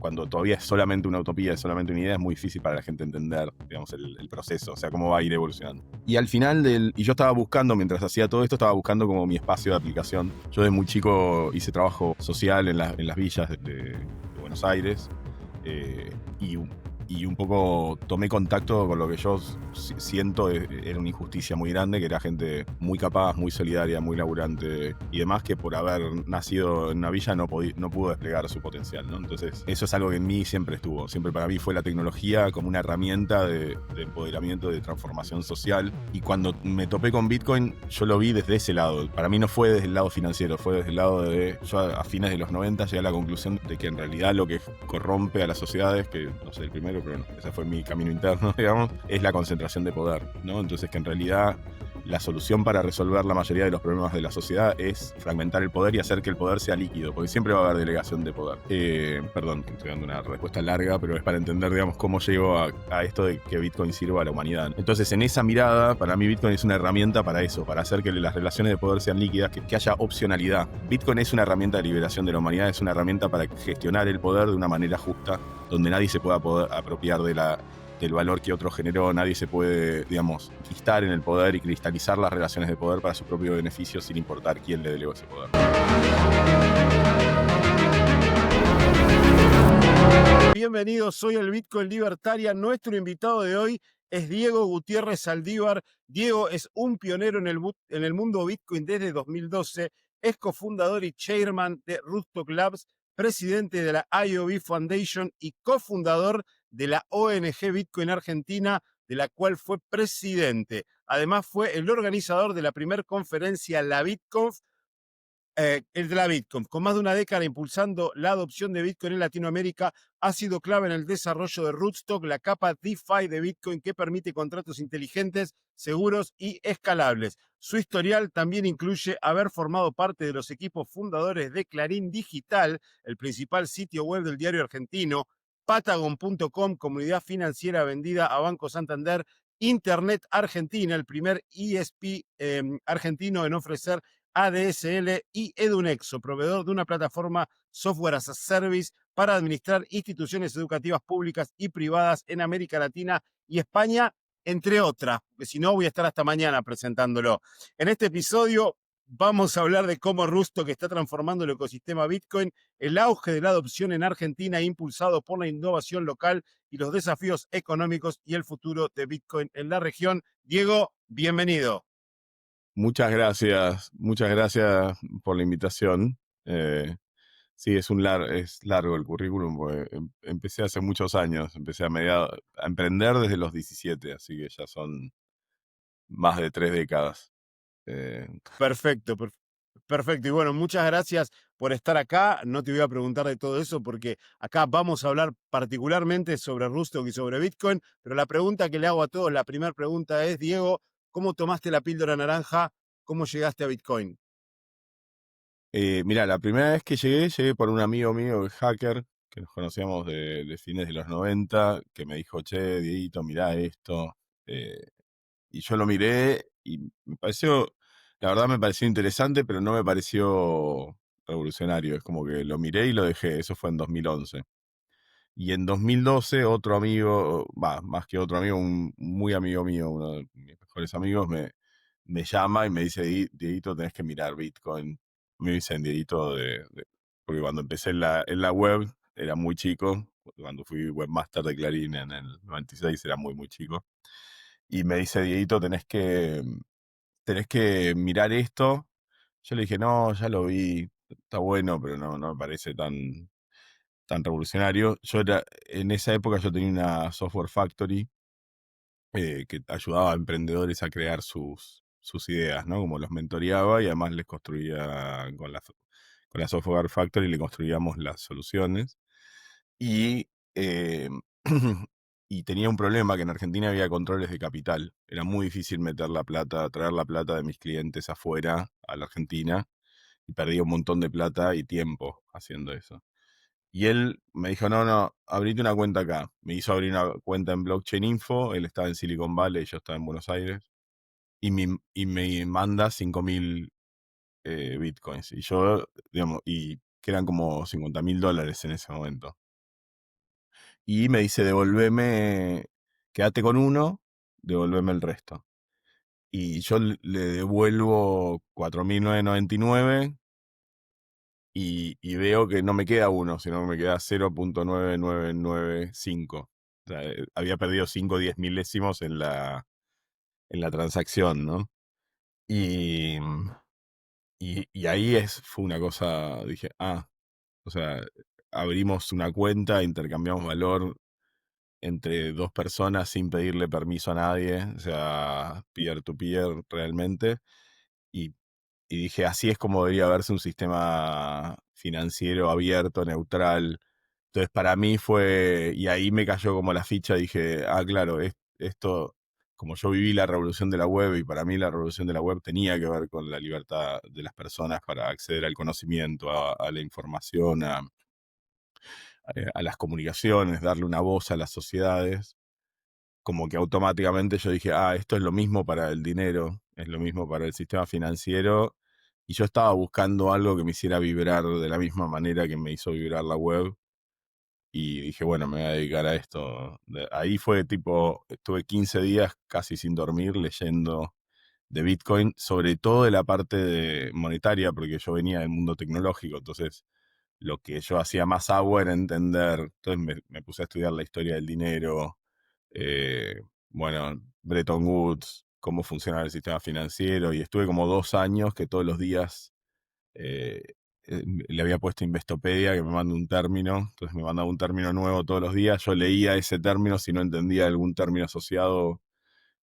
cuando todavía es solamente una utopía, es solamente una idea, es muy difícil para la gente entender, digamos, el proceso, o sea, cómo va a ir evolucionando. Y al final y yo estaba buscando, mientras hacía todo esto, estaba buscando como mi espacio de aplicación. Yo de muy chico hice trabajo social en las villas de Buenos Aires, y un poco tomé contacto con lo que yo siento era una injusticia muy grande, que era gente muy capaz, muy solidaria, muy laburante y demás, que por haber nacido en una villa no pudo desplegar su potencial, ¿no? Entonces eso es algo que en mí siempre estuvo. Siempre para mí fue la tecnología como una herramienta de empoderamiento, de transformación social. Y cuando me topé con Bitcoin, yo lo vi desde ese lado. Para mí no fue desde el lado financiero, fue desde el lado de... Yo a fines de los 90 llegué a la conclusión de que en realidad lo que corrompe a las sociedades, que no sé el primero, pero no, ese fue mi camino interno, digamos, es la concentración de poder, ¿no? Entonces que en realidad la solución para resolver la mayoría de los problemas de la sociedad es fragmentar el poder y hacer que el poder sea líquido, porque siempre va a haber delegación de poder. Perdón, que estoy dando una respuesta larga, pero es para entender, digamos, cómo llego a esto de que Bitcoin sirva a la humanidad. Entonces, en esa mirada, para mí Bitcoin es una herramienta para eso, para hacer que las relaciones de poder sean líquidas, que haya opcionalidad. Bitcoin es una herramienta de liberación de la humanidad, es una herramienta para gestionar el poder de una manera justa, donde nadie se pueda poder apropiar del valor que otro generó, nadie se puede, digamos, enquistar en el poder y cristalizar las relaciones de poder para su propio beneficio sin importar quién le delegó ese poder. Bienvenidos, soy el Bitcoin Libertaria. Nuestro invitado de hoy es Diego Gutiérrez Saldívar. Diego es un pionero en el mundo Bitcoin desde 2012, es cofundador y chairman de Rootstock Labs, presidente de la IOB Foundation y cofundador de la ONG Bitcoin Argentina, de la cual fue presidente. Además fue el organizador de la primera conferencia, la BitConf, el de la Bitcoin, con más de una década impulsando la adopción de Bitcoin en Latinoamérica, ha sido clave en el desarrollo de Rootstock, la capa DeFi de Bitcoin que permite contratos inteligentes, seguros y escalables. Su historial también incluye haber formado parte de los equipos fundadores de Clarín Digital, el principal sitio web del diario argentino, Patagon.com, comunidad financiera vendida a Banco Santander, Internet Argentina, el primer ISP argentino en ofrecer ADSL y Edunexo, proveedor de una plataforma software as a service para administrar instituciones educativas públicas y privadas en América Latina y España, entre otras, porque si no voy a estar hasta mañana presentándolo. En este episodio vamos a hablar de cómo Rootstock está transformando el ecosistema Bitcoin, el auge de la adopción en Argentina impulsado por la innovación local y los desafíos económicos y el futuro de Bitcoin en la región. Diego, bienvenido. Muchas gracias por la invitación. Sí, es largo el currículum, porque empecé hace muchos años, empecé a emprender desde los 17, así que ya son más de 3 décadas. Eh, Perfecto, perfecto. Y bueno, muchas gracias por estar acá. No te voy a preguntar de todo eso porque acá vamos a hablar particularmente sobre Rootstock y sobre Bitcoin, pero la pregunta que le hago a todos, la primera pregunta es, Diego, ¿cómo tomaste la píldora naranja? ¿Cómo llegaste a Bitcoin? Mirá, la primera vez que llegué por un amigo mío, el hacker, que nos conocíamos de fines de los 90, que me dijo, che, Dieguito, mirá esto. Eh, y yo lo miré y me pareció, la verdad me pareció interesante, pero no me pareció revolucionario. Es como que lo miré y lo dejé. Eso fue en 2011. Y en 2012 otro amigo, más que otro amigo, un muy amigo mío, uno de mis mejores amigos, me llama y me dice, Dieguito, tenés que mirar Bitcoin. Me dicen Dieguito porque cuando empecé en la web era muy chico. Cuando fui webmaster de Clarín en el 96 era muy, muy chico. Y me dice, Dieguito, tenés que mirar esto. Yo le dije, no, ya lo vi, está bueno, pero no me parece tan revolucionario. En esa época yo tenía una software factory, que ayudaba a emprendedores a crear sus ideas, ¿no? Como los mentoreaba y además les construía con la software factory, le construíamos las soluciones. Y, eh, y tenía un problema, que en Argentina había controles de capital. Era muy difícil traer la plata de mis clientes afuera a la Argentina, y perdía un montón de plata y tiempo haciendo eso. Y él me dijo, no, abrite una cuenta acá. Me hizo abrir una cuenta en Blockchain Info, él estaba en Silicon Valley, yo estaba en Buenos Aires, y me manda 5.000 bitcoins. Y yo, digamos, y que eran como $50.000 en ese momento. y me dice, devolveme, quédate con uno, devolveme el resto. Y yo le devuelvo 4.999 y veo que no me queda uno, sino que me queda 0.9995. O sea, había perdido 5 10 milésimos en la transacción, ¿no? Y, y ahí fue una cosa, dije, o sea, abrimos una cuenta, intercambiamos valor entre dos personas sin pedirle permiso a nadie, o sea, peer to peer realmente. Y, y dije, así es como debería verse un sistema financiero abierto, neutral. Entonces para mí fue, y ahí me cayó como la ficha, dije, claro, esto, como yo viví la revolución de la web y para mí la revolución de la web tenía que ver con la libertad de las personas para acceder al conocimiento, a la información, a las comunicaciones, darle una voz a las sociedades, como que automáticamente yo dije, esto es lo mismo para el dinero, es lo mismo para el sistema financiero, y yo estaba buscando algo que me hiciera vibrar de la misma manera que me hizo vibrar la web, y dije, bueno, me voy a dedicar a esto. Ahí fue tipo, estuve 15 días casi sin dormir leyendo de Bitcoin, sobre todo de la parte monetaria, porque yo venía del mundo tecnológico, entonces lo que yo hacía más agua era entender, entonces me puse a estudiar la historia del dinero, eh, bueno, Bretton Woods, cómo funcionaba el sistema financiero, y estuve como 2 años que todos los días eh, le había puesto Investopedia que me manda un término, entonces me mandaba un término nuevo todos los días, yo leía ese término, si no entendía algún término asociado,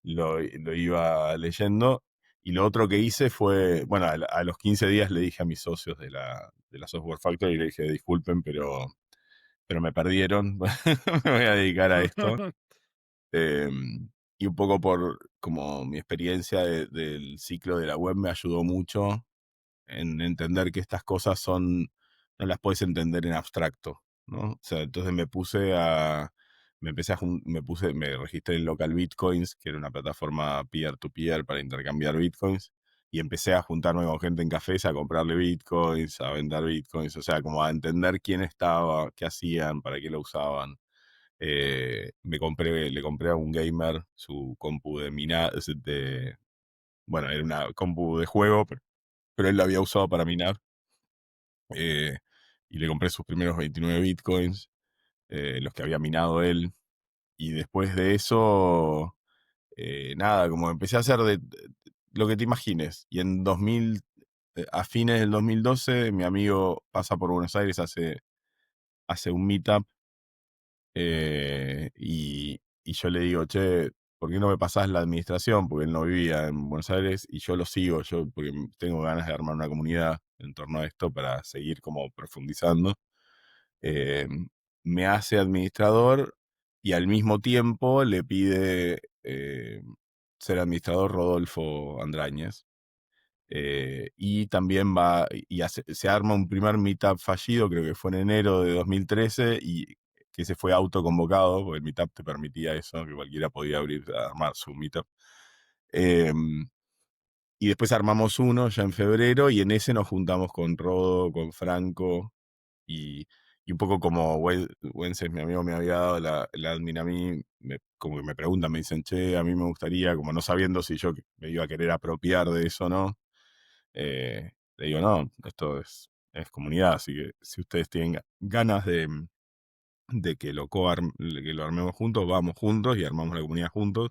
lo iba leyendo. Y lo otro que hice fue, bueno, a los 15 días le dije a mis socios de la Software Factory, le dije, disculpen, pero me perdieron, me voy a dedicar a esto. Eh, y un poco por como mi experiencia del ciclo de la web me ayudó mucho en entender que estas cosas no las puedes entender en abstracto, ¿no? O sea, entonces me empecé me registré en Local Bitcoins, que era una plataforma peer-to-peer para intercambiar bitcoins, y empecé a juntarme con gente en cafés, a comprarle bitcoins, a vender bitcoins, o sea, como a entender quién estaba, qué hacían, para qué lo usaban. Le compré a un gamer su compu bueno, era una compu de juego, pero él la había usado para minar. eh, y le compré sus primeros 29 bitcoins, los que había minado él. Y después de eso, nada, como empecé a hacer lo que te imagines. Y a fines del 2012, mi amigo pasa por Buenos Aires, hace un meetup, y yo le digo, che, ¿por qué no me pasás la administración? Porque él no vivía en Buenos Aires y yo lo sigo, porque tengo ganas de armar una comunidad en torno a esto para seguir como profundizando. Eh, Me hace administrador y al mismo tiempo le pide ser administrador Rodolfo Andráñez. Y también se arma un primer meetup fallido, creo que fue en enero de 2013, y que se fue autoconvocado, porque el meetup te permitía eso, que cualquiera podía armar su meetup. Eh, y después armamos uno ya en febrero, y en ese nos juntamos con Rodo, con Franco, y, y un poco como Wences, mi amigo, me había dado la admin a mí, como que me preguntan, me dicen, che, a mí me gustaría, como no sabiendo si yo me iba a querer apropiar de eso o no. Le digo, no, esto es comunidad, así que si ustedes tienen ganas de que lo armemos juntos, vamos juntos y armamos la comunidad juntos.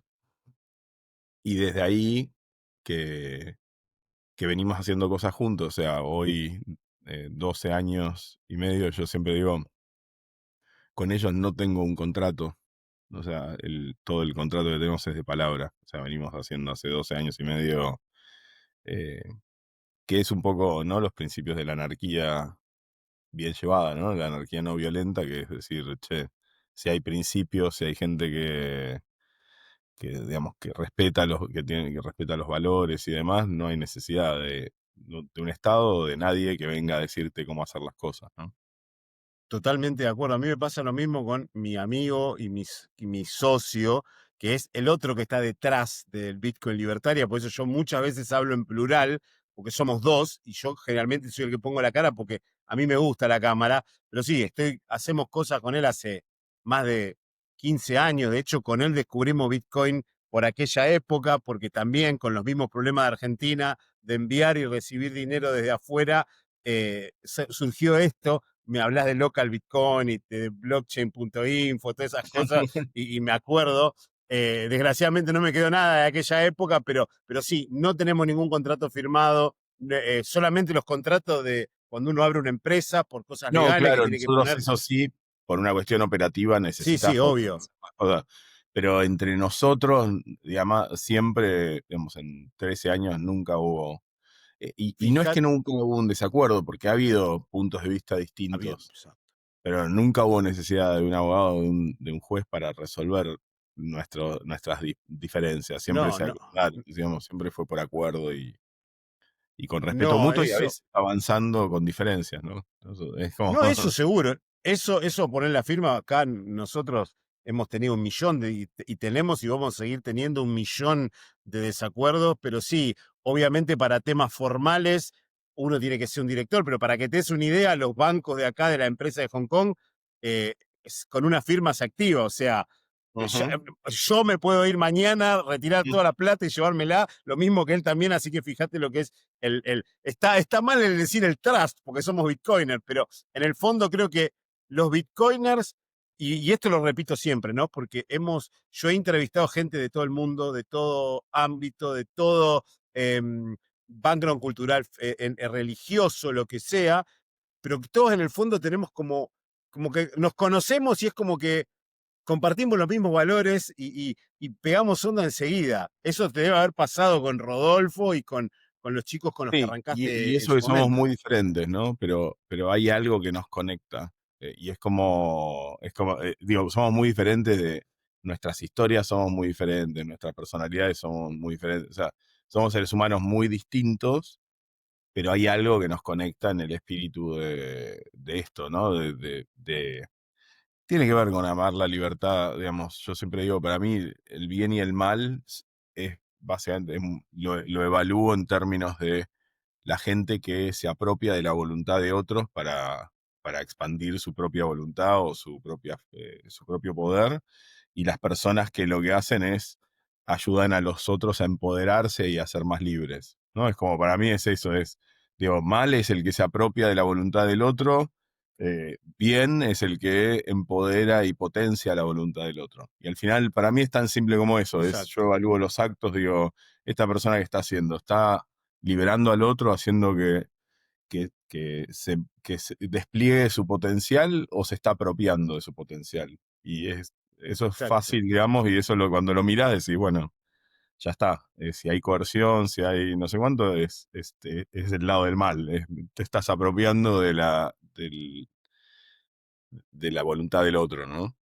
Y desde ahí que venimos haciendo cosas juntos, o sea, hoy, 12 años y medio, yo siempre digo, con ellos no tengo un contrato, o sea, todo el contrato que tenemos es de palabra, o sea, venimos haciendo hace 12 años y medio, eh, que es un poco, ¿no? Los principios de la anarquía bien llevada, ¿no? La anarquía no violenta, que es decir, che, si hay principios, si hay gente digamos, que respeta los valores y demás, no hay necesidad de un Estado o de nadie que venga a decirte cómo hacer las cosas, ¿no? Totalmente de acuerdo. A mí me pasa lo mismo con mi amigo y mi socio, que es el otro que está detrás del Bitcoin Libertaria. Por eso yo muchas veces hablo en plural, porque somos dos, y yo generalmente soy el que pongo la cara porque a mí me gusta la cámara. Pero sí, hacemos cosas con él hace más de 15 años. De hecho, con él descubrimos Bitcoin por aquella época, porque también con los mismos problemas de Argentina, de enviar y recibir dinero desde afuera, surgió esto. Me hablas de local Bitcoin y de blockchain.info, todas esas cosas, y me acuerdo. Desgraciadamente no me quedó nada de aquella época, pero sí, no tenemos ningún contrato firmado, solamente los contratos de cuando uno abre una empresa por cosas No, legales que claro, tiene que nosotros poner. eso sí, por una cuestión operativa Sí, sí, necesitas poder obvio. hacer más cosas. Pero entre nosotros, digamos, siempre, digamos, en 13 años nunca hubo. Y no es que Fíjate, nunca hubo un desacuerdo, porque ha habido puntos de vista había, distintos, pero nunca hubo necesidad de un abogado, de un juez para resolver nuestras diferencias. Siempre no, se no, acordaron, digamos, siempre fue por acuerdo y con respeto no, mutuo y a eso, veces avanzando con diferencias, ¿no? Es como, no, eso seguro. Eso poner la firma, acá nosotros hemos tenido 1 millón y tenemos y vamos a seguir teniendo 1 millón de desacuerdos, pero sí, obviamente para temas formales uno tiene que ser un director, pero para que te des una idea, los bancos de acá, de la empresa de Hong Kong, con una firma se activa, o sea, ujú. yo me puedo ir mañana, retirar toda la plata y llevármela, lo mismo que él también, así que fíjate lo que es está mal el decir el trust, porque somos bitcoiners, pero en el fondo creo que los bitcoiners, y esto lo repito siempre, ¿no? Porque yo he entrevistado gente de todo el mundo, de todo ámbito, de todo eh, background cultural, religioso, lo que sea, pero que todos en el fondo tenemos como que nos conocemos y es como que compartimos los mismos valores y pegamos onda enseguida. Eso te debe haber pasado con Rodolfo y con los chicos con los que Sí, y arrancaste en eso su que somos momento. muy diferentes, ¿no? Pero hay algo que nos conecta. Y digo, somos muy diferentes nuestras historias somos muy diferentes, nuestras personalidades somos muy diferentes. O sea, somos seres humanos muy distintos, pero hay algo que nos conecta en el espíritu de esto, ¿no? Tiene que ver con amar la libertad, digamos. Yo siempre digo, para mí, el bien y el mal es básicamente, lo evalúo en términos de la gente que se apropia de la voluntad de otros para expandir su propia voluntad o su propio poder, y las personas que lo que hacen es ayudan a los otros a empoderarse y a ser más libres, ¿no? Es como, para mí es eso, digo, mal es el que se apropia de la voluntad del otro, bien es el que empodera y potencia la voluntad del otro. Y al final, para mí es tan simple como eso, yo Exacto, evalúo los actos, digo, esta persona que está haciendo, está liberando al otro, haciendo que se despliegue su potencial o se está apropiando de su potencial. Y eso es exacto, fácil, digamos, y eso cuando lo mirás decís, bueno, ya está. Si hay coerción, si hay no sé cuánto, es el lado del mal. Te estás apropiando de la voluntad del otro, ¿no?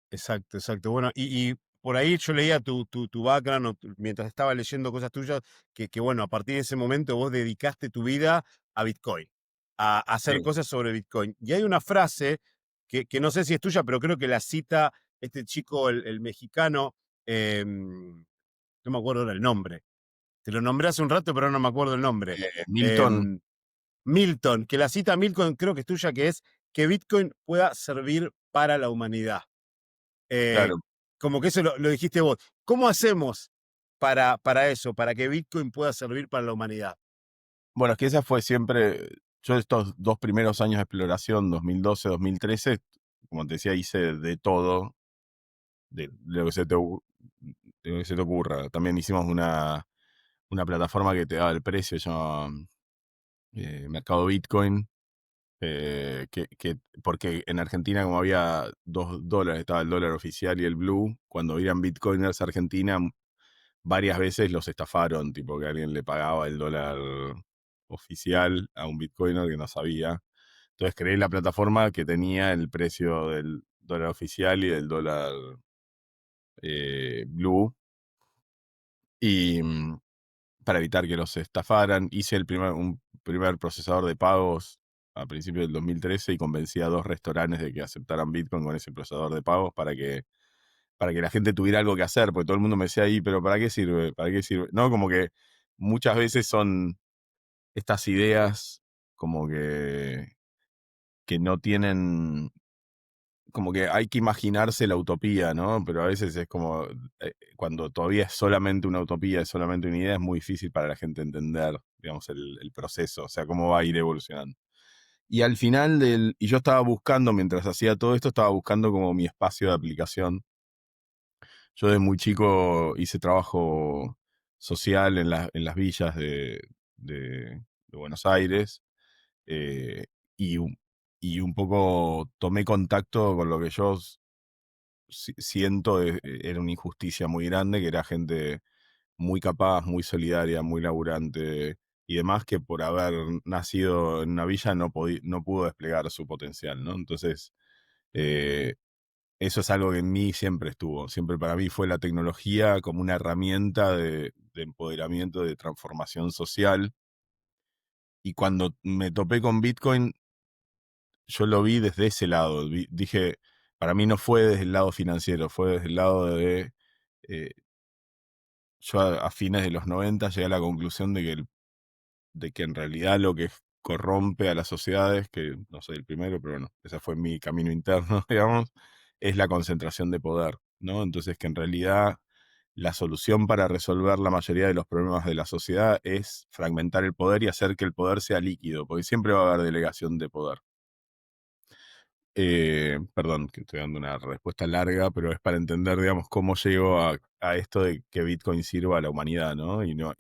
exacto. Bueno, y por ahí yo leía tu background mientras estaba leyendo cosas tuyas, que bueno, a partir de ese momento vos dedicaste tu vida a Bitcoin, a hacer Sí, cosas sobre Bitcoin. Y hay una frase que no sé si es tuya, pero creo que la cita este chico, el mexicano, no me acuerdo ahora el nombre. Te lo nombré hace un rato, pero no me acuerdo el nombre. Milton, Em, Milton, que la cita Milton creo que es tuya, que es que Bitcoin pueda servir para la humanidad. Eh, claro. Como que eso lo dijiste vos. ¿Cómo hacemos para eso, para que Bitcoin pueda servir para la humanidad? Bueno, es que esa fue siempre, yo estos 2 primeros años de exploración, 2012, 2013, como te decía, hice de todo, de lo que de lo que se te ocurra. También hicimos una plataforma que te daba el precio, se llama Mercado Bitcoin, porque en Argentina, como había $2, estaba el dólar oficial y el blue, cuando iban bitcoiners a Argentina, varias veces los estafaron, tipo que alguien le pagaba el dólar oficial a un bitcoiner que no sabía. Entonces creé la plataforma que tenía el precio del dólar oficial y del dólar blue. Y para evitar que los estafaran, hice un primer procesador de pagos a principios del 2013 y convencí a 2 restaurantes de que aceptaran Bitcoin con ese procesador de pagos para que la gente tuviera algo que hacer, porque todo el mundo me decía ahí, pero ¿para qué sirve? ¿Para qué sirve? No, como que muchas veces son estas ideas como que no tienen, como que hay que imaginarse la utopía, ¿no? Pero a veces es como, cuando todavía es solamente una utopía, es solamente una idea, es muy difícil para la gente entender, digamos, el proceso, o sea, cómo va a ir evolucionando. Y al final y yo estaba buscando, mientras hacía todo esto, estaba buscando como mi espacio de aplicación. Yo desde muy chico hice trabajo social en las villas de Buenos Aires, eh, y, y un poco tomé contacto con lo que yo siento era una injusticia muy grande, que era gente muy capaz, muy solidaria, muy laburante y demás, que por haber nacido en una villa no pudo desplegar su potencial, ¿no? Entonces, eh, eso es algo que en mí siempre estuvo. Siempre para mí fue la tecnología como una herramienta de empoderamiento, de transformación social. Y cuando me topé con Bitcoin, yo lo vi desde ese lado. Dije, para mí no fue desde el lado financiero, fue desde el lado de... eh, yo a fines de los 90 llegué a la conclusión de que en realidad lo que corrompe a las sociedades, que no soy el primero, pero bueno, ese fue mi camino interno, digamos, es la concentración de poder, ¿no? Entonces que en realidad la solución para resolver la mayoría de los problemas de la sociedad es fragmentar el poder y hacer que el poder sea líquido, porque siempre va a haber delegación de poder. Perdón, que estoy dando una respuesta larga, pero es para entender, digamos, cómo llego a esto de que Bitcoin sirva a la humanidad, ¿no? Y no.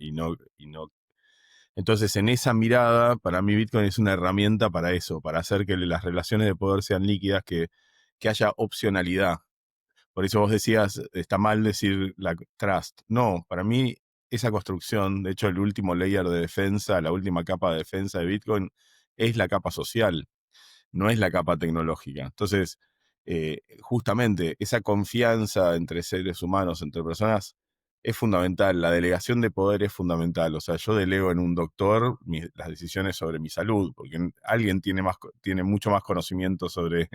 Entonces, en esa mirada, para mí Bitcoin es una herramienta para eso, para hacer que las relaciones de poder sean líquidas, que haya opcionalidad. Por eso vos decías, está mal decir la trust. No, para mí esa construcción, de hecho el último layer de defensa, la última capa de defensa de Bitcoin, es la capa social, no es la capa tecnológica. Entonces, justamente esa confianza entre seres humanos, entre personas, es fundamental. La delegación de poder es fundamental. O sea, yo delego en un doctor las decisiones sobre mi salud, porque alguien tiene mucho más conocimiento sobre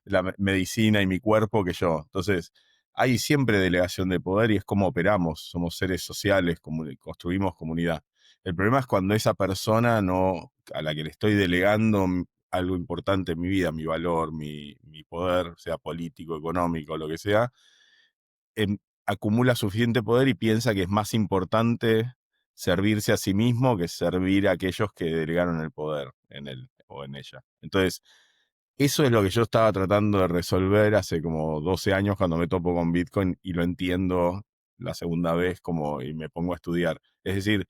la medicina y mi cuerpo que yo. Entonces, hay siempre delegación de poder y es como operamos. Somos seres sociales, construimos comunidad. El problema es cuando esa persona no, a la que le estoy delegando algo importante en mi vida, mi valor, mi poder, sea político, económico, lo que sea, acumula suficiente poder y piensa que es más importante servirse a sí mismo que servir a aquellos que delegaron el poder en él o en ella. Entonces, eso es lo que yo estaba tratando de resolver hace como 12 años cuando me topo con Bitcoin y lo entiendo la segunda vez como y me pongo a estudiar. Es decir,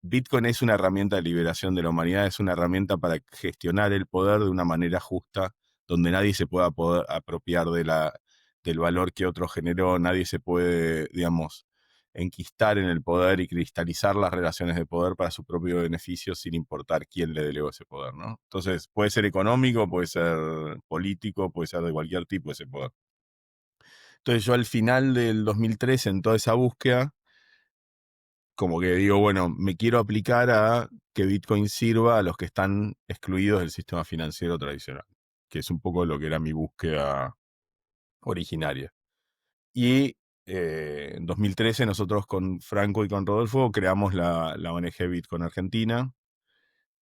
Bitcoin es una herramienta de liberación de la humanidad, es una herramienta para gestionar el poder de una manera justa, donde nadie se pueda poder apropiar del valor que otro generó, nadie se puede, digamos, enquistar en el poder y cristalizar las relaciones de poder para su propio beneficio sin importar quién le delegó ese poder, ¿no? Entonces, puede ser económico, puede ser político, puede ser de cualquier tipo ese poder. Entonces, yo al final del 2013, en toda esa búsqueda, como que digo, bueno, me quiero aplicar a que Bitcoin sirva a los que están excluidos del sistema financiero tradicional, que es un poco lo que era mi búsqueda originaria. Y en 2013 nosotros con Franco y con Rodolfo creamos la ONG Bitcoin Argentina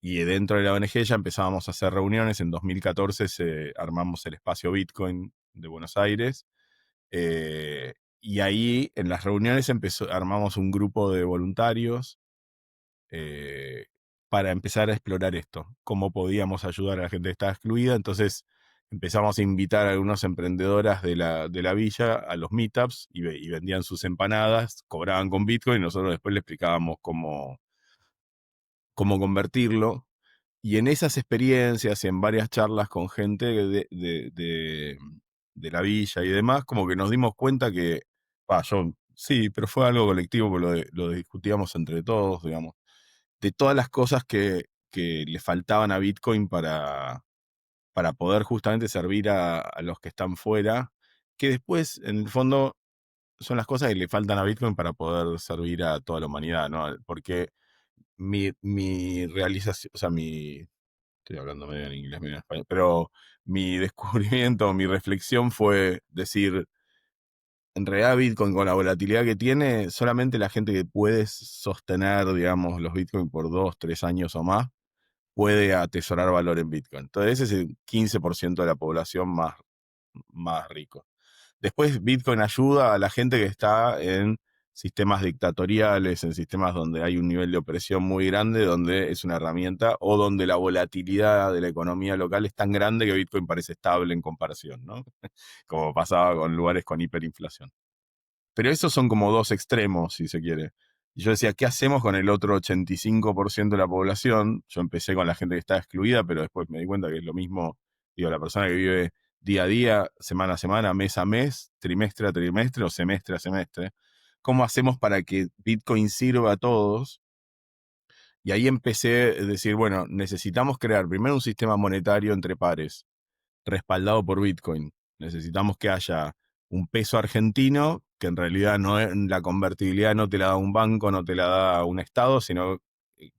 y dentro de la ONG ya empezábamos a hacer reuniones. En 2014 armamos el espacio Bitcoin de Buenos Aires. Y ahí en las reuniones armamos un grupo de voluntarios, eh, para empezar a explorar esto, cómo podíamos ayudar a la gente que estaba excluida. Entonces empezamos a invitar a algunas emprendedoras de la villa a los meetups y vendían sus empanadas, cobraban con Bitcoin y nosotros después le explicábamos cómo convertirlo. Y en esas experiencias y en varias charlas con gente de la villa y demás, como que nos dimos cuenta que, yo sí, pero fue algo colectivo, porque lo discutíamos entre todos, digamos, de todas las cosas que le faltaban a Bitcoin para poder justamente servir a los que están fuera, que después, en el fondo, son las cosas que le faltan a Bitcoin para poder servir a toda la humanidad, ¿no? Porque mi realización, o sea, estoy hablando medio en inglés, medio en español, pero mi descubrimiento, mi reflexión fue decir, en realidad Bitcoin con la volatilidad que tiene, solamente la gente que puede sostener, digamos, los Bitcoin por 2, 3 años o más, puede atesorar valor en Bitcoin. Entonces ese es el 15% de la población más más ricos. Después Bitcoin ayuda a la gente que está en sistemas dictatoriales, en sistemas donde hay un nivel de opresión muy grande, donde es una herramienta, o donde la volatilidad de la economía local es tan grande que Bitcoin parece estable en comparación, ¿no? Como pasaba con lugares con hiperinflación. Pero esos son como dos extremos, si se quiere. Y yo decía, ¿qué hacemos con el otro 85% de la población? Yo empecé con la gente que está excluida, pero después me di cuenta que es lo mismo, digo, la persona que vive día a día, semana a semana, mes a mes, trimestre a trimestre o semestre a semestre. ¿Cómo hacemos para que Bitcoin sirva a todos? Y ahí empecé a decir, bueno, necesitamos crear primero un sistema monetario entre pares respaldado por Bitcoin. Necesitamos que haya un peso argentino, que en realidad no es, la convertibilidad no te la da un banco, no te la da un Estado, sino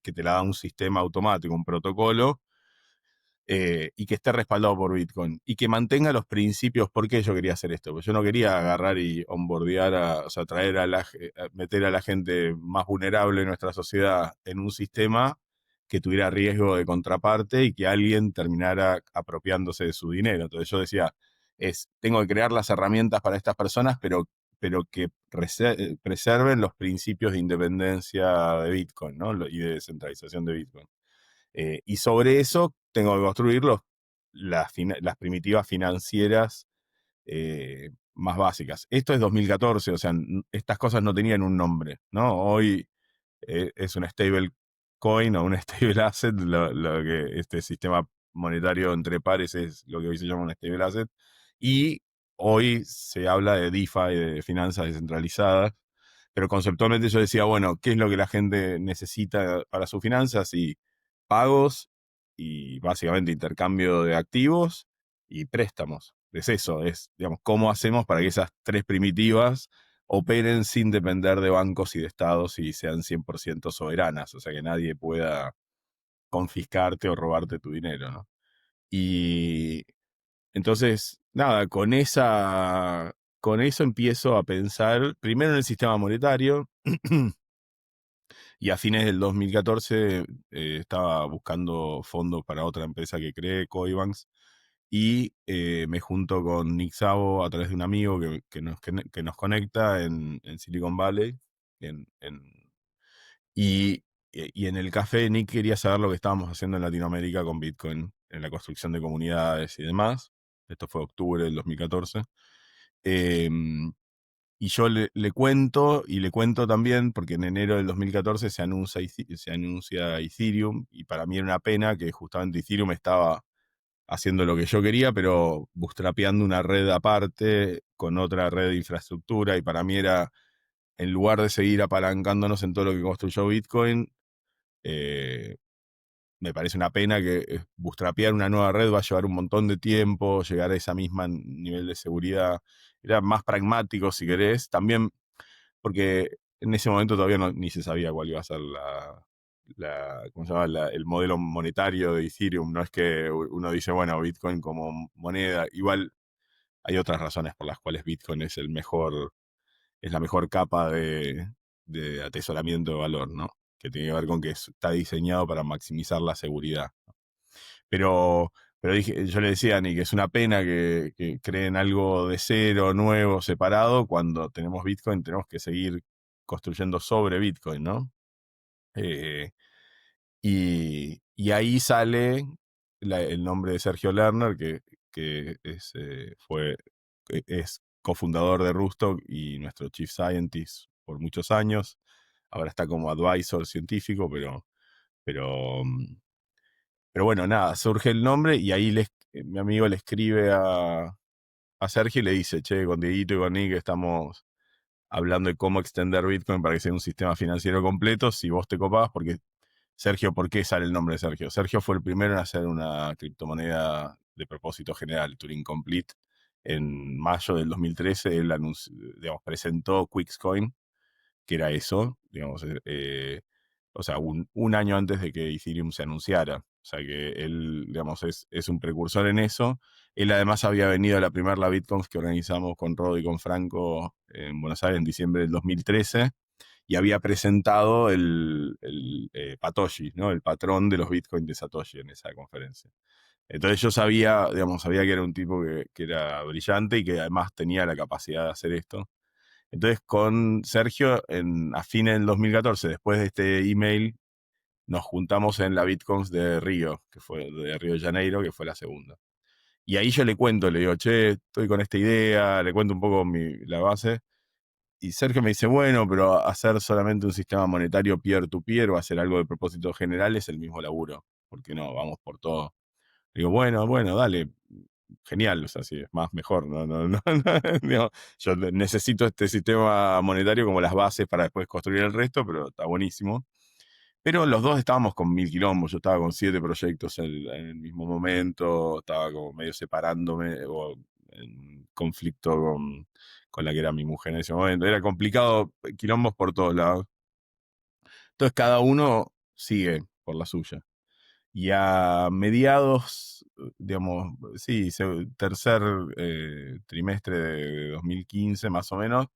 que te la da un sistema automático, un protocolo, y que esté respaldado por Bitcoin. Y que mantenga los principios. ¿Por qué yo quería hacer esto? Porque yo no quería agarrar y onboardear, o sea, traer meter a la gente más vulnerable de nuestra sociedad en un sistema que tuviera riesgo de contraparte y que alguien terminara apropiándose de su dinero. Entonces yo decía, tengo que crear las herramientas para estas personas, pero que preserven los principios de independencia de Bitcoin, ¿no? Y de descentralización de Bitcoin. Y sobre eso tengo que construir las primitivas financieras más básicas. Esto es 2014, o sea, estas cosas no tenían un nombre, ¿no? Hoy es un stable coin o un stable asset, lo que este sistema monetario entre pares es lo que hoy se llama un stable asset. Y hoy se habla de DeFi, de finanzas descentralizadas, pero conceptualmente yo decía, bueno, ¿qué es lo que la gente necesita para sus finanzas? Y pagos y básicamente intercambio de activos y préstamos. Es eso, es, digamos, cómo hacemos para que esas tres primitivas operen sin depender de bancos y de estados y sean 100% soberanas, o sea, que nadie pueda confiscarte o robarte tu dinero, ¿no? Y entonces, nada, con eso empiezo a pensar primero en el sistema monetario y a fines del 2014 estaba buscando fondos para otra empresa que creé, Coibanks, y me junto con Nick Szabo a través de un amigo que nos conecta en Silicon Valley. En, en- y en el café Nick quería saber lo que estábamos haciendo en Latinoamérica con Bitcoin, en la construcción de comunidades y demás. Esto fue octubre del 2014. Em, y yo le cuento, y le cuento también, porque en enero del 2014 se anuncia Ethereum, y para mí era una pena que justamente Ethereum estaba haciendo lo que yo quería, pero bootstrapeando una red aparte, con otra red de infraestructura, y para mí era, en lugar de seguir apalancándonos en todo lo que construyó Bitcoin, eh, me parece una pena que bootstrapear una nueva red va a llevar un montón de tiempo, llegar a esa misma nivel de seguridad. Era más pragmático, si querés, también porque en ese momento todavía ni se sabía cuál iba a ser ¿cómo se llama? El modelo monetario de Ethereum. No es que uno dice, bueno, Bitcoin como moneda. Igual hay otras razones por las cuales Bitcoin es la mejor capa de atesoramiento de valor, ¿no? Que tiene que ver con que está diseñado para maximizar la seguridad. Pero, pero yo le decía a Nick que es una pena que creen algo de cero, nuevo, separado, cuando tenemos Bitcoin, tenemos que seguir construyendo sobre Bitcoin, ¿no? Eh, y ahí sale el nombre de Sergio Lerner, que es cofundador de Rustock y nuestro Chief Scientist por muchos años. Ahora está como advisor científico, pero, mm, pero bueno, nada, surge el nombre y ahí mi amigo le escribe a Sergio y le dice, che, con Dieguito y con Nick estamos hablando de cómo extender Bitcoin para que sea un sistema financiero completo, si vos te copás, porque Sergio, ¿por qué sale el nombre de Sergio? Sergio fue el primero en hacer una criptomoneda de propósito general, Turing Complete. En mayo del 2013 él digamos, presentó Quickscoin, que era eso, digamos, o sea, un año antes de que Ethereum se anunciara. O sea que él, digamos, es un precursor en eso. Él además había venido a la primera la BitConf que organizamos con Rodo y con Franco en Buenos Aires en diciembre del 2013 y había presentado el Patoshi, ¿no? El patrón de los Bitcoin de Satoshi en esa conferencia. Entonces yo sabía, digamos, sabía que era un tipo que era brillante y que además tenía la capacidad de hacer esto. Entonces con Sergio, a fines del 2014, después de este email, nos juntamos en la Bitcoins de Río, que fue de Río de Janeiro, que fue la segunda. Y ahí yo le cuento, le digo, che, estoy con esta idea, le cuento un poco la base. Y Sergio me dice, bueno, pero hacer solamente un sistema monetario peer-to-peer o hacer algo de propósito general es el mismo laburo. ¿Por qué no? Vamos por todo. Digo, bueno, dale, genial, o sea, sí, es más, mejor. No, digo, yo necesito este sistema monetario como las bases para después construir el resto, pero está buenísimo. Pero los dos estábamos con mil quilombos, yo estaba con 7 proyectos en el mismo momento, estaba como medio separándome o en conflicto con la que era mi mujer en ese momento. Era complicado, quilombos por todos lados. Entonces cada uno sigue por la suya. Y a mediados, digamos, sí, tercer trimestre de 2015 más o menos,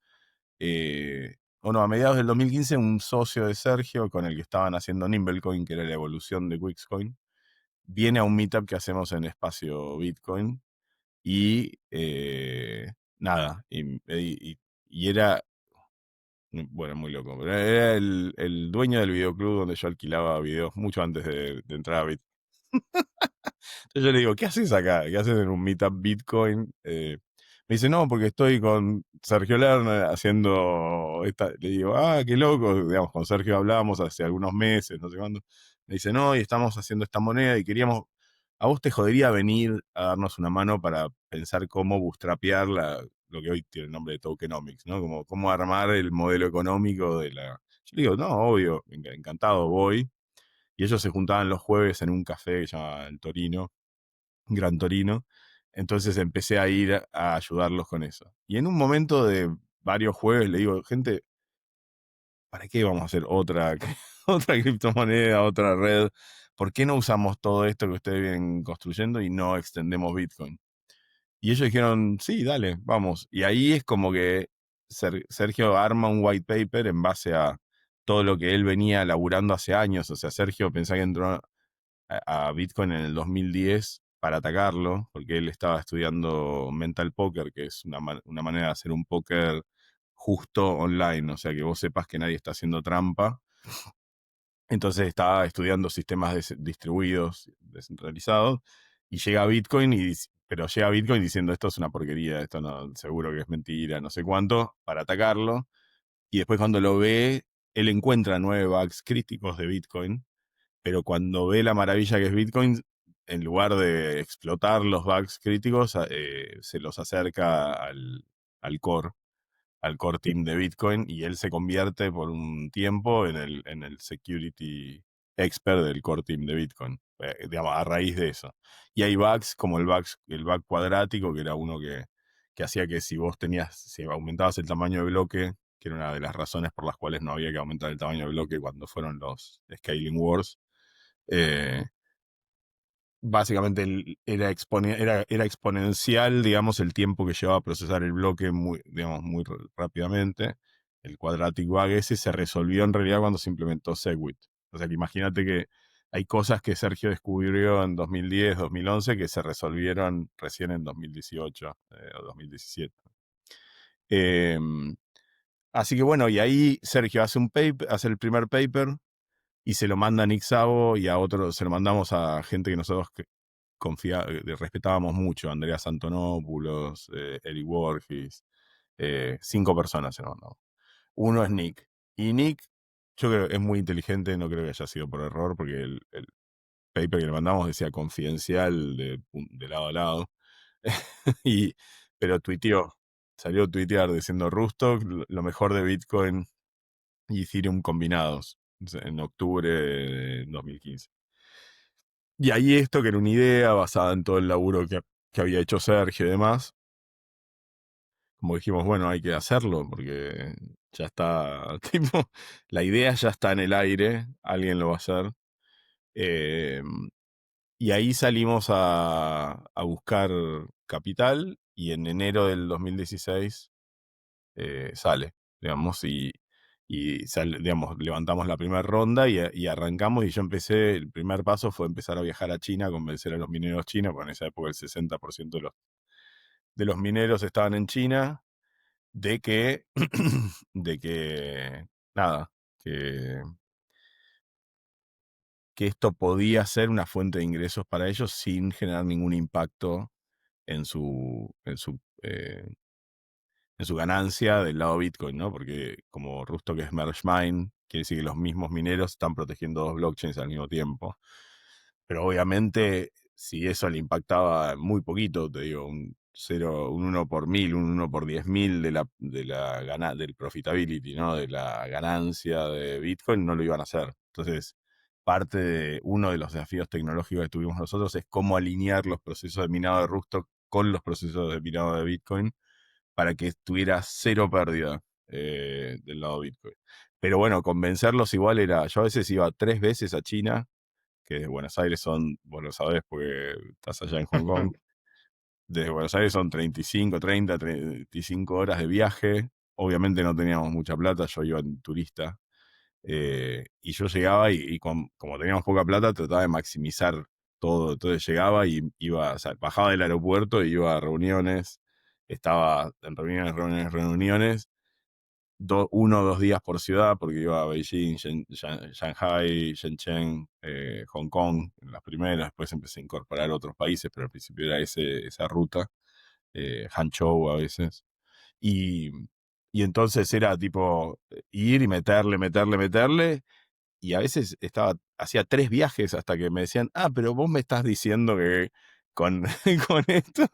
o no, a mediados del 2015, un socio de Sergio con el que estaban haciendo Nimblecoin, que era la evolución de Wixcoin, viene a un meetup que hacemos en Espacio Bitcoin y nada, y era, bueno, muy loco, pero era el dueño del videoclub donde yo alquilaba videos mucho antes de entrar a Bitcoin. Entonces yo le digo, ¿qué haces acá? ¿Qué haces en un meetup Bitcoin? Me dice, no, porque estoy con Sergio Lerner haciendo esta. Le digo, qué loco. Digamos, con Sergio hablábamos hace algunos meses, no sé cuándo. Me dice, no, y estamos haciendo esta moneda y queríamos. ¿A vos te jodería venir a darnos una mano para pensar cómo bootstrapear lo que hoy tiene el nombre de tokenomics, ¿no? Como cómo armar el modelo económico de la. Yo le digo, no, obvio, encantado, voy. Y ellos se juntaban los jueves en un café que se llama El Torino, Gran Torino. Entonces empecé a ir a ayudarlos con eso. Y en un momento de varios jueves le digo, gente, ¿para qué vamos a hacer otra, otra criptomoneda, otra red? ¿Por qué no usamos todo esto que ustedes vienen construyendo y no extendemos Bitcoin? Y ellos dijeron, sí, dale, vamos. Y ahí es como que Sergio arma un white paper en base a todo lo que él venía laburando hace años. O sea, Sergio pensaba que entró a Bitcoin en el 2010 para atacarlo, porque él estaba estudiando mental poker, que es una manera de hacer un póker justo online, o sea, que vos sepas que nadie está haciendo trampa. Entonces estaba estudiando sistemas distribuidos, descentralizados, y llega Bitcoin, pero llega Bitcoin diciendo esto es una porquería, esto no, seguro que es mentira, no sé cuánto, para atacarlo. Y después cuando lo ve, él encuentra 9 bugs críticos de Bitcoin, pero cuando ve la maravilla que es Bitcoin, en lugar de explotar los bugs críticos, se los acerca al core team de Bitcoin y él se convierte por un tiempo en el security expert del core team de Bitcoin, digamos, a raíz de eso. Y hay bugs como el bug cuadrático, que era uno que hacía que si aumentabas el tamaño de bloque, que era una de las razones por las cuales no había que aumentar el tamaño de bloque cuando fueron los Scaling Wars, eh, básicamente era exponencial, digamos, el tiempo que llevaba a procesar el bloque muy, digamos, muy rápidamente. El quadratic bug ese se resolvió en realidad cuando se implementó Segwit. O sea, que imagínate que hay cosas que Sergio descubrió en 2010, 2011 que se resolvieron recién en 2018 o 2017. Eh, Así que bueno, y ahí Sergio hace el primer paper y se lo manda a Nick Szabo y a otros, se lo mandamos a gente que nosotros respetábamos mucho, Andreas Antonopoulos, Eric Workis, 5 personas se lo mandamos. Uno es Nick. Y Nick, yo creo que es muy inteligente, no creo que haya sido por error, porque el paper que le mandamos decía confidencial de lado a lado. y, pero salió a tuitear diciendo Rustock, lo mejor de Bitcoin y Ethereum combinados, en octubre de 2015. Y ahí esto, que era una idea basada en todo el laburo que había hecho Sergio y demás, como dijimos, bueno, hay que hacerlo porque ya está, tipo, la idea ya está en el aire, alguien lo va a hacer. Eh, y ahí salimos a buscar capital y en enero del 2016 sale, digamos, digamos, levantamos la primera ronda y arrancamos y yo empecé, el primer paso fue empezar a viajar a China, convencer a los mineros chinos, porque en esa época el 60% de los mineros estaban en China, de que, de que, nada, que, que esto podía ser una fuente de ingresos para ellos sin generar ningún impacto en su ganancia del lado Bitcoin, ¿no? Porque como Rusto es Merge Mine, quiere decir que los mismos mineros están protegiendo dos blockchains al mismo tiempo. Pero obviamente, si eso le impactaba muy poquito, te digo, un 0, un 1 por 1000, un 1 por 10.000 del profitability, ¿no? De la ganancia de Bitcoin, no lo iban a hacer. Entonces, parte de uno de los desafíos tecnológicos que tuvimos nosotros es cómo alinear los procesos de minado de Rusto con los procesos de minado de Bitcoin para que tuviera cero pérdida del lado Bitcoin. Pero bueno, convencerlos igual era, yo a veces iba 3 veces a China, que desde Buenos Aires vos lo sabés porque estás allá en Hong Kong, desde Buenos Aires son 35, 30, 35 horas de viaje. Obviamente no teníamos mucha plata, yo iba en turista. Y yo llegaba y como teníamos poca plata, trataba de maximizar todo. Entonces llegaba y iba, o sea, bajaba del aeropuerto y iba a reuniones. Estaba en reuniones, reuniones, reuniones. 1 o 2 días por ciudad, porque iba a Beijing, Shanghai, Shenzhen, Hong Kong, en las primeras. Después empecé a incorporar otros países, pero al principio era esa ruta. Hangzhou a veces. Y, y entonces era tipo ir y meterle, meterle, meterle. Y a veces hacía 3 viajes hasta que me decían, pero vos me estás diciendo que con, con esto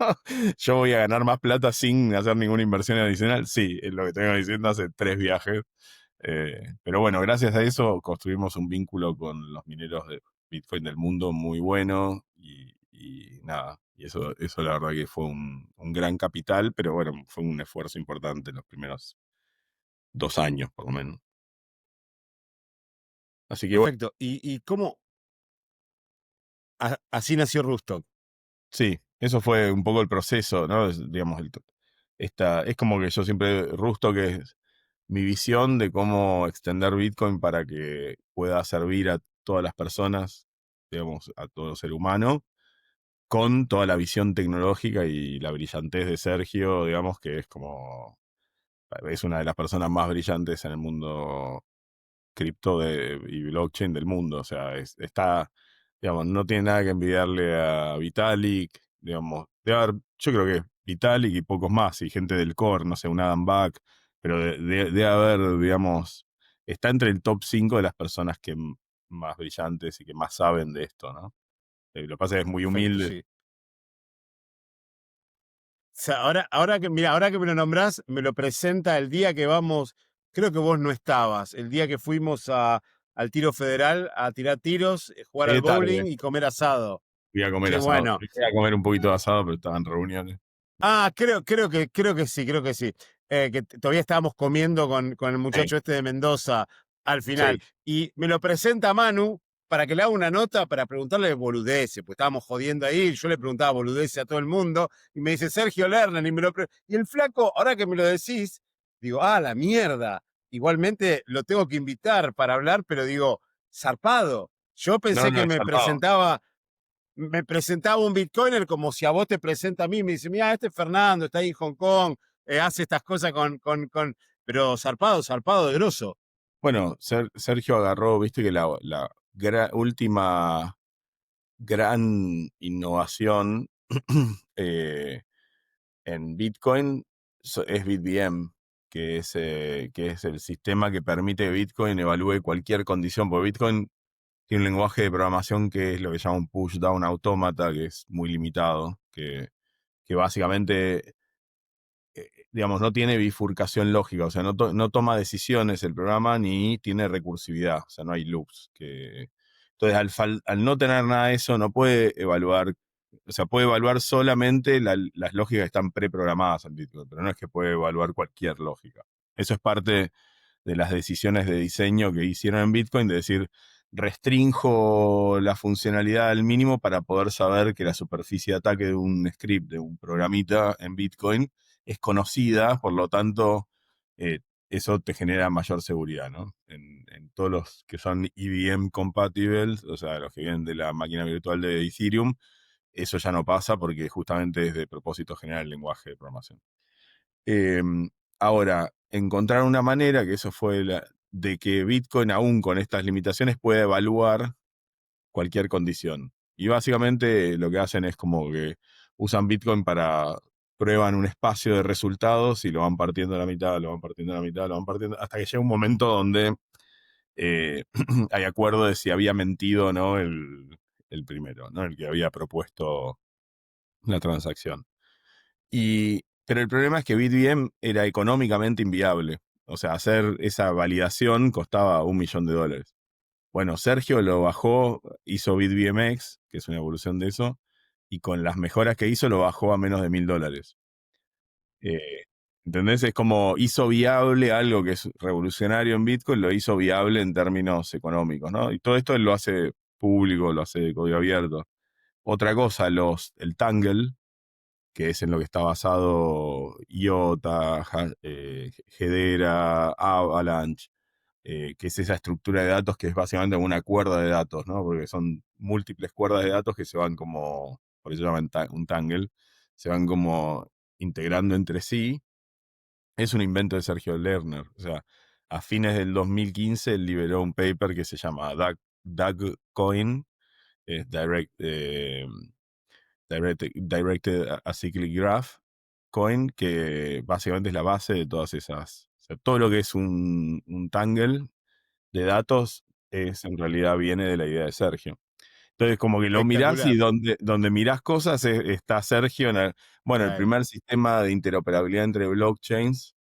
yo voy a ganar más plata sin hacer ninguna inversión adicional. Sí, es lo que tengo diciendo hace 3 viajes. Pero bueno, gracias a eso construimos un vínculo con los mineros de Bitcoin del mundo muy bueno y nada, y eso la verdad que fue un gran capital, pero bueno, fue un esfuerzo importante los primeros 2 años por lo menos. Así que bueno, Perfecto. ¿Y cómo así nació Rusto? sí, eso fue un poco el proceso, ¿no? Digamos, es como que yo siempre, Rusto, que es mi visión de cómo extender Bitcoin para que pueda servir a todas las personas, digamos, a todo ser humano, con toda la visión tecnológica y la brillantez de Sergio, digamos, que es una de las personas más brillantes en el mundo cripto y blockchain del mundo. O sea, digamos, no tiene nada que envidiarle a Vitalik, digamos, yo creo que Vitalik y pocos más, y gente del core, no sé, un Adam Back, pero de haber, digamos, está entre el top 5 de las personas que más brillantes y que más saben de esto, ¿no? Lo que pasa es que es muy Perfecto, humilde. sí. Sea, ahora que me lo nombrás, me lo presenta el día que vamos, creo que vos no estabas, el día que fuimos al tiro federal a tirar tiros, jugar al bowling Tarde, y comer asado. fui a comer Qué asado. bueno. Fui a comer un poquito de asado, pero estaba en reuniones. Creo que sí, creo que sí. Todavía estábamos comiendo con el Sí, muchacho este de Mendoza al sí. final. Y me lo presenta Manu para que le haga una nota para preguntarle boludeces, pues estábamos jodiendo ahí, yo le preguntaba boludeces a todo el mundo, y me dice Sergio Lerner, y el flaco, ahora que me lo decís, digo, la mierda. Igualmente lo tengo que invitar para hablar, pero digo, zarpado. Yo No, pensé no, que es zarpado. me presentaba un bitcoiner como si a vos te presenta a mí, me dice, mira, este es Fernando, está ahí en Hong Kong, hace estas cosas pero zarpado, zarpado de grosso. Bueno, Sergio agarró, viste que la última gran innovación eh, en Bitcoin es BitVM, que es el sistema que permite que Bitcoin evalúe cualquier condición, porque Bitcoin tiene un lenguaje de programación que es lo que se llama un push-down automata, que es muy limitado, que básicamente digamos, no tiene bifurcación lógica, o sea, no toma decisiones el programa ni tiene recursividad, o sea, no hay loops. Entonces, al no tener nada de eso, no puede evaluar, o sea, puede evaluar solamente las lógicas que están preprogramadas en Bitcoin, pero no es que puede evaluar cualquier lógica. Eso es parte de las decisiones de diseño que hicieron en Bitcoin, de decir, restrinjo la funcionalidad al mínimo para poder saber que la superficie de ataque de un script, de un programita en Bitcoin, es conocida, por lo tanto, eso te genera mayor seguridad, ¿no? En todos los que son EVM compatibles, o sea, los que vienen de la máquina virtual de Ethereum, eso ya no pasa porque justamente es de propósito general el lenguaje de programación. Eh, Ahora, encontrar una manera, que eso fue de que Bitcoin, aún con estas limitaciones, pueda evaluar cualquier condición. Y básicamente lo que hacen es como que usan Bitcoin para prueban un espacio de resultados y lo van partiendo a la mitad, lo van partiendo a la mitad, lo van partiendo, hasta que llega un momento donde hay acuerdo de si había mentido o no el primero, ¿no? El que había propuesto la transacción. Pero el problema es que BitVM era económicamente inviable. O sea, hacer esa validación costaba $1.000.000. Bueno, Sergio lo bajó, hizo BitVMX, que es una evolución de eso, y con las mejoras que hizo lo bajó a menos de $1.000. Eh, ¿Entendés? Es como hizo viable algo que es revolucionario en Bitcoin, lo hizo viable en términos económicos, ¿no? Y todo esto él lo hace público, lo hace de código abierto. Otra cosa, el Tangle, que es en lo que está basado IOTA, Hedera, Avalanche, que es esa estructura de datos que es básicamente una cuerda de datos, ¿no? Porque son múltiples cuerdas de datos que se van como, por eso se llaman un tangle, se van como integrando entre sí. Es un invento de Sergio Lerner. O sea, a fines del 2015 él liberó un paper que se llama DAG es Directed Acyclic Graph Coin, que básicamente es la base de todas esas. O sea, todo lo que es un tangle de datos en realidad viene de la idea de Sergio. Entonces, como que lo mirás y Espectacular. donde mirás cosas está Sergio bueno, el Claro. primer sistema de interoperabilidad entre blockchains.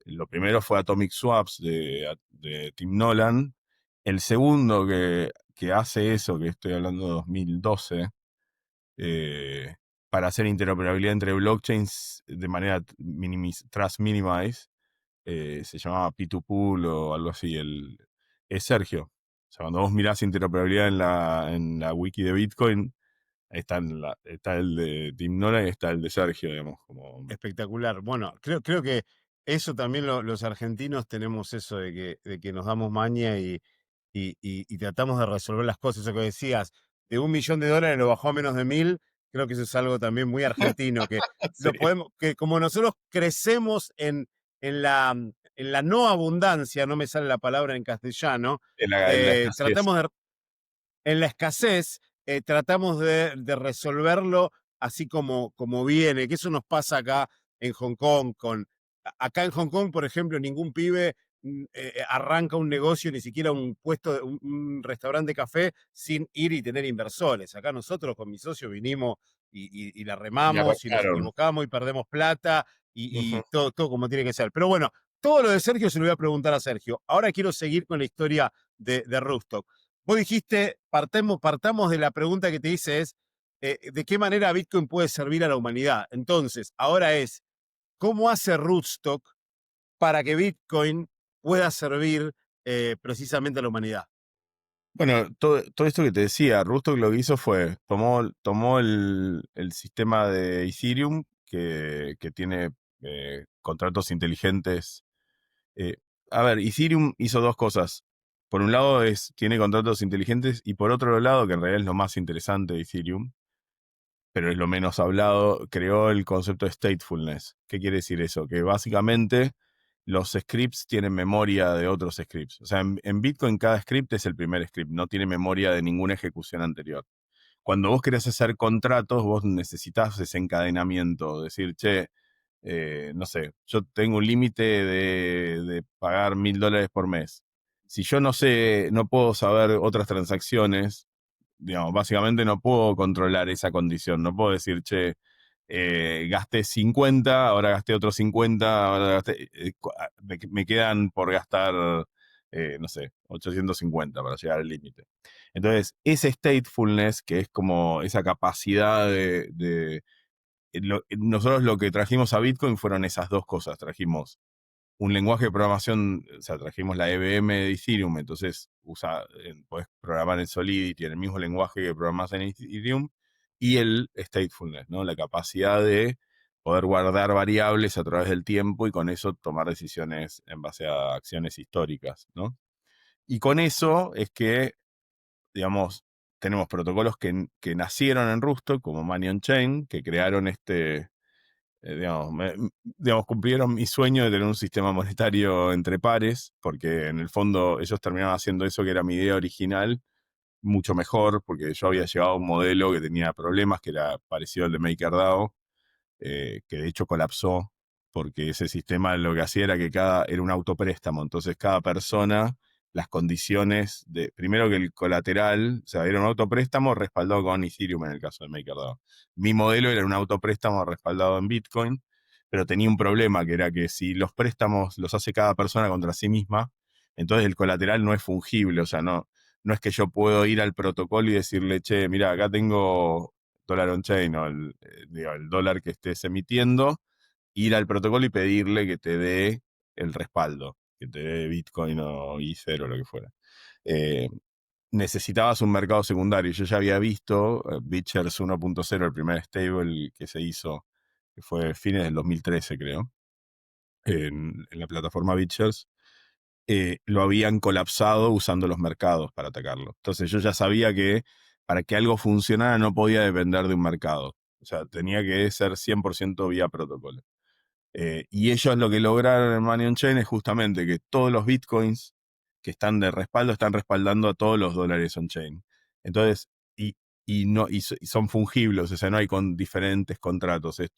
Lo primero fue Atomic Swaps de Tim Nolan. El segundo que hace eso, que estoy hablando de 2012, eh, para hacer interoperabilidad entre blockchains de manera trust minimize, se llamaba P2Pool o algo así. Es Sergio. O sea, cuando vos mirás interoperabilidad en la wiki de Bitcoin, está el de Tim Nolan y está el de Sergio, digamos. Espectacular. Bueno, creo que eso también los argentinos tenemos eso de que nos damos maña y tratamos de resolver las cosas. Eso que decías, de $1.000.000 lo bajó a menos de 1.000. Creo que eso es algo también muy argentino, que Sí, que como nosotros crecemos en la no abundancia, no me sale la palabra en castellano, en la escasez. tratamos de en la escasez, tratamos de resolverlo así como viene, que eso nos pasa acá en Hong Kong. Acá en Hong Kong, por ejemplo, ningún pibe arranca un negocio, ni siquiera un puesto, un restaurante de café, sin ir y tener inversores. Acá nosotros con mi socio vinimos y la Y remamos y nos arrancaron. equivocamos y perdemos plata y Ujú. todo como tiene que ser. Pero bueno, todo lo de Sergio se lo voy a preguntar a Sergio. Ahora quiero seguir con la historia de Rostock. Vos dijiste, partamos de la pregunta que te hice es, ¿de qué manera Bitcoin puede servir a la humanidad? Entonces, ahora es, ¿cómo hace Rootstock para que Bitcoin pueda servir precisamente a la humanidad? Bueno, todo esto que te decía, Rusto lo que hizo fue, tomó el sistema de Ethereum que tiene contratos inteligentes. Eh, a ver, Ethereum hizo dos cosas. Por un lado tiene contratos inteligentes y por otro lado, que en realidad es lo más interesante de Ethereum, pero es lo menos hablado, creó el concepto de statefulness. ¿Qué quiere decir eso? Que básicamente los scripts tienen memoria de otros scripts. O sea, en Bitcoin cada script es el primer script, no tiene memoria de ninguna ejecución anterior. Cuando vos querés hacer contratos, vos necesitas ese encadenamiento, decir, che, no sé, yo tengo un límite de pagar $1.000 por mes. Si yo no sé, no puedo saber otras transacciones, digamos, básicamente no puedo controlar esa condición. No puedo decir, che, gasté 50, ahora gasté otros 50, ahora gasté, me quedan por gastar, no sé, 850 para llegar al límite. Entonces, ese statefulness, que es como esa capacidad nosotros lo que trajimos a Bitcoin fueron esas dos cosas. Trajimos un lenguaje de programación, o sea, trajimos la EVM de Ethereum, entonces podés programar en Solidity, en el mismo lenguaje que programás en Ethereum, y el statefulness, ¿no? La capacidad de poder guardar variables a través del tiempo y con eso tomar decisiones en base a acciones históricas, ¿no? Y con eso es que, digamos, tenemos protocolos que nacieron en Rusto, como Money on Chain, que crearon digamos, digamos, cumplieron mi sueño de tener un sistema monetario entre pares, porque en el fondo ellos terminaban haciendo eso que era mi idea original, mucho mejor, porque yo había llevado a un modelo que tenía problemas, que era parecido al de MakerDAO, que de hecho colapsó, porque ese sistema lo que hacía era que era un autopréstamo, entonces cada persona, las condiciones de, primero que el colateral, o sea, era un autopréstamo respaldado con Ethereum en el caso de MakerDAO. Mi modelo era un autopréstamo respaldado en Bitcoin, pero tenía un problema, que era que si los préstamos los hace cada persona contra sí misma, entonces el colateral no es fungible, o sea, no es que yo puedo ir al protocolo y decirle, che, mira, acá tengo dólar on chain o digo, el dólar que estés emitiendo, ir al protocolo y pedirle que te dé el respaldo, que te dé Bitcoin o Ether o lo que fuera. Eh, Necesitabas un mercado secundario. Yo ya había visto Bitchers 1.0, el primer stable que se hizo, que fue fines del 2013, creo, en la plataforma Bitchers. Lo habían colapsado usando los mercados para atacarlo. Entonces yo ya sabía que para que algo funcionara no podía depender de un mercado. O sea, tenía que ser 100% vía protocolo. Y ellos lo que lograron en Money on Chain es justamente que todos los bitcoins que están de respaldo están respaldando a todos los dólares on chain. Entonces, no, y son fungibles, o sea, no hay con diferentes contratos. Es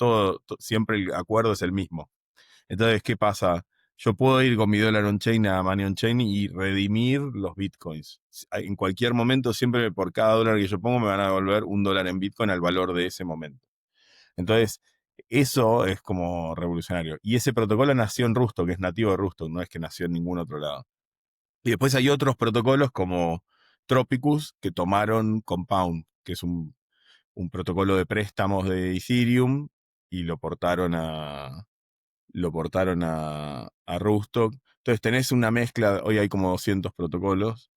siempre el acuerdo es el mismo. Entonces, ¿qué pasa? Yo puedo ir con mi dólar on-chain a Money on-chain y redimir los bitcoins. En cualquier momento, siempre por cada dólar que yo pongo, me van a devolver un dólar en bitcoin al valor de ese momento. Entonces, eso es como revolucionario. Y ese protocolo nació en Rusto, que es nativo de Rusto, no es que nació en ningún otro lado. Y después hay otros protocolos como Tropicus, que tomaron Compound, que es un protocolo de préstamos de Ethereum, y lo portaron a Rusto. Entonces tenés una mezcla, hoy hay como 200 protocolos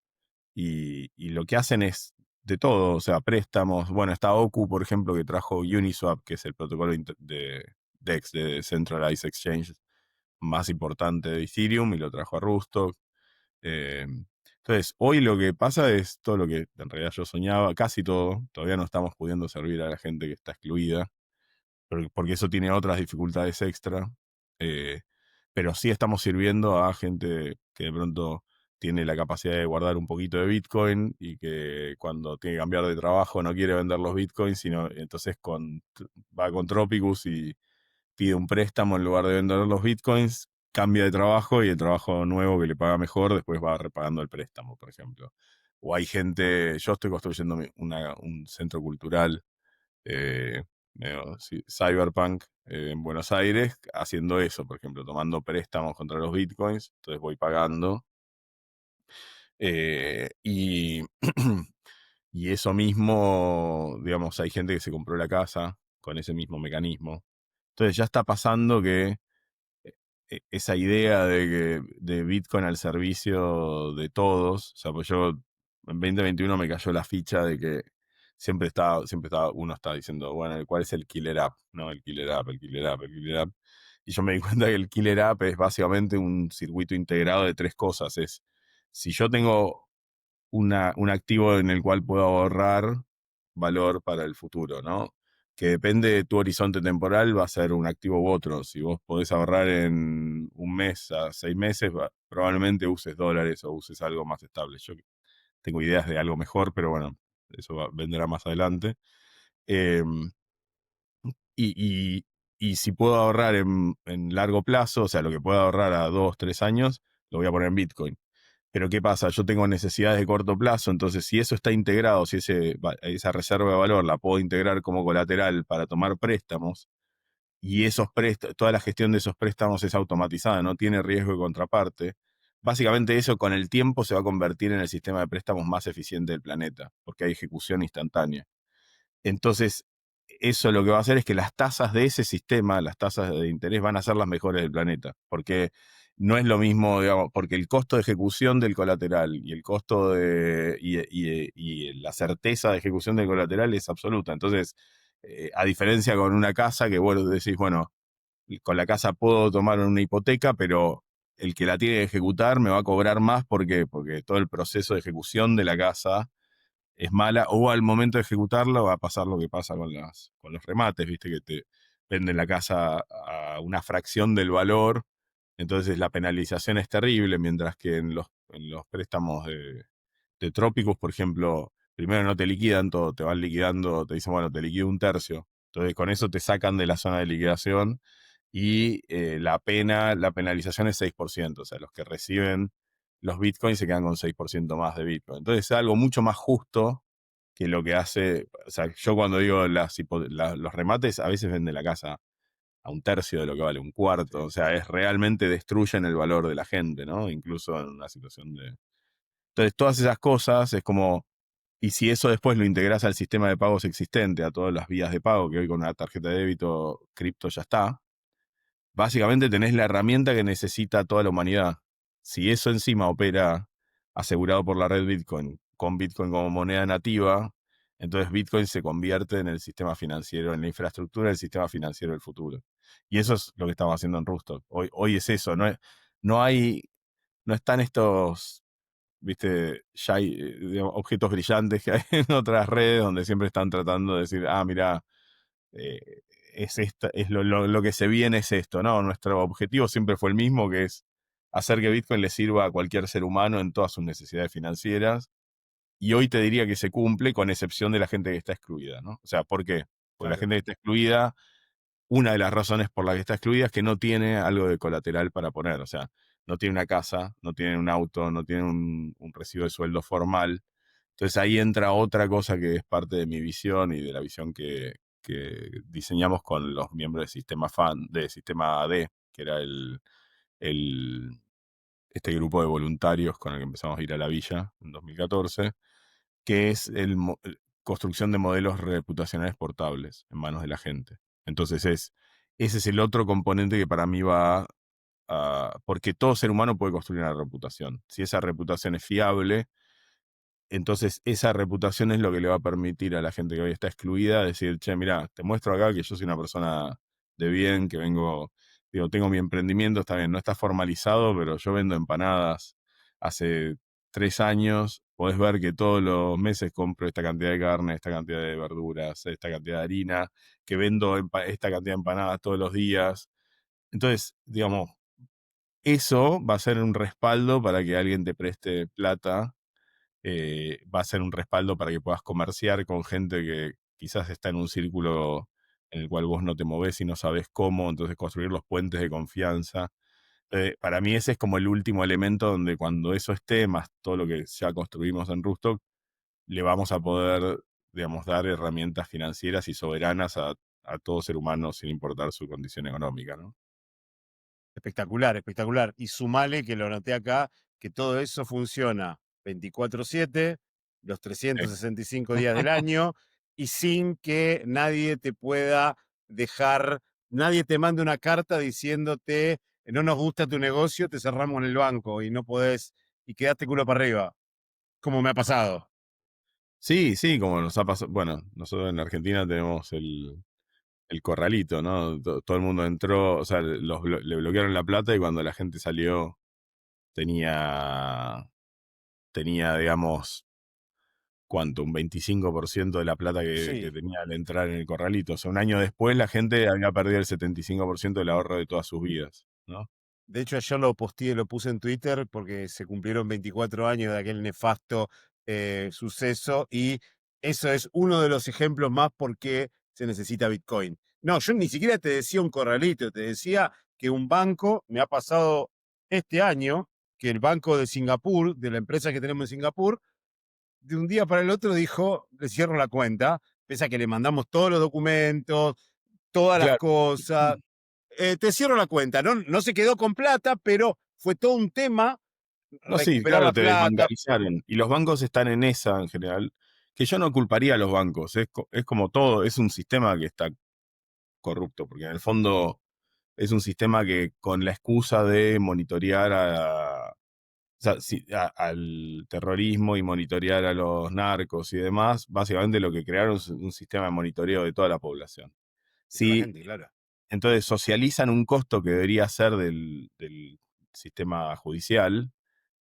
y lo que hacen es de todo, o sea, préstamos. Bueno, está Oku, por ejemplo, que trajo Uniswap, que es el protocolo de DEX, de Centralized Exchange más importante de Ethereum, y lo trajo a Rusto. Eh, entonces, hoy lo que pasa es todo lo que en realidad yo soñaba, casi todo. Todavía no estamos pudiendo servir a la gente que está excluida, porque eso tiene otras dificultades extra. eh, pero sí estamos sirviendo a gente que de pronto tiene la capacidad de guardar un poquito de Bitcoin y que cuando tiene que cambiar de trabajo no quiere vender los Bitcoins, sino entonces va con Tropicus y pide un préstamo en lugar de vender los Bitcoins, cambia de trabajo y el trabajo nuevo que le paga mejor después va repagando el préstamo, por ejemplo. O hay gente, yo estoy construyendo un centro cultural eh, sí, cyberpunk en Buenos Aires, haciendo eso, por ejemplo, tomando préstamos contra los bitcoins, entonces voy pagando. Y, y eso mismo, digamos, hay gente que se compró la casa con ese mismo mecanismo. Entonces ya está pasando que esa idea de Bitcoin al servicio de todos, o sea, pues yo en 2021 me cayó la ficha de que uno está diciendo, bueno, ¿cuál es el killer app? ¿No? El killer app, el killer app, el killer app. Y yo me di cuenta que el killer app es básicamente un circuito integrado de tres cosas. Es, si yo tengo un activo en el cual puedo ahorrar valor para el futuro, ¿no? Que depende de tu horizonte temporal, va a ser un activo u otro. Si vos podés ahorrar en un mes a 6 meses, probablemente uses dólares o uses algo más estable. Yo tengo ideas de algo mejor, pero bueno, eso vendrá más adelante. Em, y, y- y si puedo ahorrar en largo plazo, o sea, lo que puedo ahorrar a 2, 3 años, lo voy a poner en Bitcoin. Pero ¿qué pasa? Yo tengo necesidades de corto plazo, entonces si eso está integrado, si esa reserva de valor la puedo integrar como colateral para tomar préstamos, y toda la gestión de esos préstamos es automatizada, no tiene riesgo de contraparte, básicamente eso con el tiempo se va a convertir en el sistema de préstamos más eficiente del planeta, porque hay ejecución instantánea. Entonces, eso lo que va a hacer es que las tasas de ese sistema, las tasas de interés, van a ser las mejores del planeta, porque no es lo mismo, digamos, porque el costo de ejecución del colateral y el costo y la certeza de ejecución del colateral es absoluta. Entonces, A diferencia con una casa que vos decís, bueno, con la casa puedo tomar una hipoteca, pero el que la tiene que ejecutar me va a cobrar más porque todo el proceso de ejecución de la casa es mala, o al momento de ejecutarlo va a pasar lo que pasa con los remates, viste, que te venden la casa a una fracción del valor, entonces la penalización es terrible, mientras que en los préstamos de Trópicos, por ejemplo, primero no te liquidan todo, te van liquidando, te dicen, bueno, te liquido un tercio, entonces con eso te sacan de la zona de liquidación y la penalización es 6%, o sea, los que reciben los bitcoins se quedan con 6% más de bitcoin. Entonces es algo mucho más justo que lo que hace, o sea, yo cuando digo los remates, a veces venden la casa a un tercio de lo que vale, un cuarto, Sí, o sea, es realmente destruyen el valor de la gente, ¿no? Incluso en una situación de... Entonces, todas esas cosas es como, y si eso después lo integras al sistema de pagos existente, a todas las vías de pago, que hoy con una tarjeta de débito cripto ya está, básicamente tenés la herramienta que necesita toda la humanidad. Si eso encima opera asegurado por la red Bitcoin, con Bitcoin como moneda nativa, entonces Bitcoin se convierte en el sistema financiero, en la infraestructura del sistema financiero del futuro. Y eso es lo que estamos haciendo en Rusto. Hoy es eso, no hay, no están estos, viste, ya hay, digamos, objetos brillantes que hay en otras redes donde siempre están tratando de decir, ah, mira, eh, es lo que se viene es esto, ¿no? Nuestro objetivo siempre fue el mismo, que es hacer que Bitcoin le sirva a cualquier ser humano en todas sus necesidades financieras. Y hoy te diría que se cumple, con excepción de la gente que está excluida, ¿no? O sea, ¿por qué? Porque la claro. gente que está excluida, una de las razones por la que está excluida es que no tiene algo de colateral para poner. O sea, no tiene una casa, no tiene un auto, no tiene un recibo de sueldo formal. Entonces ahí entra otra cosa que es parte de mi visión y de la visión que diseñamos con los miembros del sistema FAN, de sistema AD, que era el, este grupo de voluntarios con el que empezamos a ir a la villa en 2014, que es construcción de modelos reputacionales portables en manos de la gente. Entonces ese es el otro componente que para mí va porque todo ser humano puede construir una reputación. Si esa reputación es fiable, entonces esa reputación es lo que le va a permitir a la gente que hoy está excluida decir, che, mira, te muestro acá que yo soy una persona de bien, que vengo, digo, tengo mi emprendimiento, está bien, no está formalizado, pero yo vendo empanadas hace 3 años, podés ver que todos los meses compro esta cantidad de carne, esta cantidad de verduras, esta cantidad de harina, que vendo esta cantidad de empanadas todos los días. Entonces, digamos, eso va a ser un respaldo para que alguien te preste plata, va a ser un respaldo para que puedas comerciar con gente que quizás está en un círculo en el cual vos no te movés y no sabés cómo, entonces construir los puentes de confianza. Para mí ese es como el último elemento donde cuando eso esté, más todo lo que ya construimos en Rustock, le vamos a poder, digamos, dar herramientas financieras y soberanas a todo ser humano sin importar su condición económica, ¿no? Espectacular, espectacular. Y sumale, que lo anoté acá, que todo eso funciona 24/7, los Sí. 365 días del año, y sin que nadie te pueda dejar, nadie te mande una carta diciéndote, no nos gusta tu negocio, te cerramos en el banco y no podés, y quedaste culo para arriba, como me ha pasado. Sí, sí, como nos ha pasado. Bueno, nosotros en Argentina tenemos el corralito, ¿no? Todo el mundo entró, o sea, le bloquearon la plata y cuando la gente salió tenía, digamos, ¿cuánto? Un 25% de la plata que Sí, tenía al entrar en el corralito. O sea, un año después la gente había perdido el 75% del ahorro de todas sus vidas, ¿no? de hecho, ayer lo posteé, lo puse en Twitter porque se cumplieron 24 años de aquel nefasto suceso, y eso es uno de los ejemplos más por qué se necesita Bitcoin. No, yo ni siquiera te decía un corralito, te decía que un banco, me ha pasado este año, que el banco de Singapur, de la empresa que tenemos en Singapur, de un día para el otro dijo, le cierro la cuenta, pese a que le mandamos todos los documentos, todas las Claro. cosas, te cierro la cuenta. No, no se quedó con plata, pero fue todo un tema No, sí, recuperar claro, la te plata. desbancarizaron. Y los bancos están en esa en general, que yo no culparía a los bancos. Es como todo, es un sistema que está corrupto, porque en el fondo es un sistema que con la excusa de monitorear sea, al terrorismo y monitorear a los narcos y demás, básicamente lo que crearon es un sistema de monitoreo de toda la población. de toda la Sí, gente, claro. entonces socializan un costo que debería ser del sistema judicial,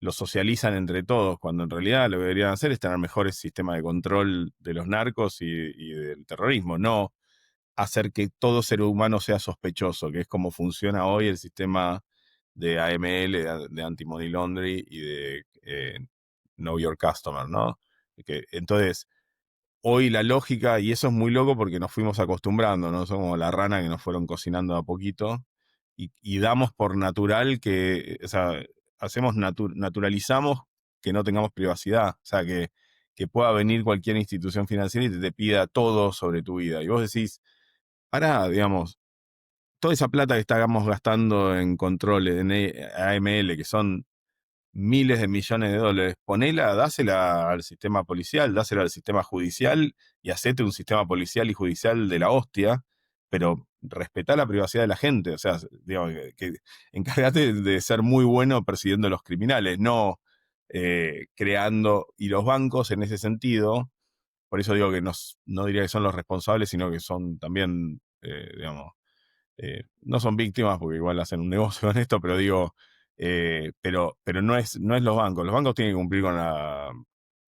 lo socializan entre todos, cuando en realidad lo que deberían hacer es tener mejores sistemas de control de los narcos y del terrorismo, no hacer que todo ser humano sea sospechoso, que es como funciona hoy el sistema de AML, de Anti-Money Laundering y de Know Your Customer, ¿no? Entonces, hoy la lógica, y eso es muy loco porque nos fuimos acostumbrando, ¿no? Somos como la rana que nos fueron cocinando de a poquito y damos por natural que, o sea, naturalizamos que no tengamos privacidad, o sea, que pueda venir cualquier institución financiera y te pida todo sobre tu vida. Y vos decís, pará, digamos, toda esa plata que estábamos gastando en controles, en AML, que son miles de millones de dólares, ponela, dásela al sistema policial, dásela al sistema judicial y hacete un sistema policial y judicial de la hostia, pero respetá la privacidad de la gente, o sea, digamos, que encárgate de ser muy bueno persiguiendo a los criminales, no creando, y los bancos en ese sentido, por eso digo que no diría que son los responsables, sino que son también, digamos, no son víctimas porque igual hacen un negocio con esto, pero digo, pero no es los bancos. Los bancos tienen que cumplir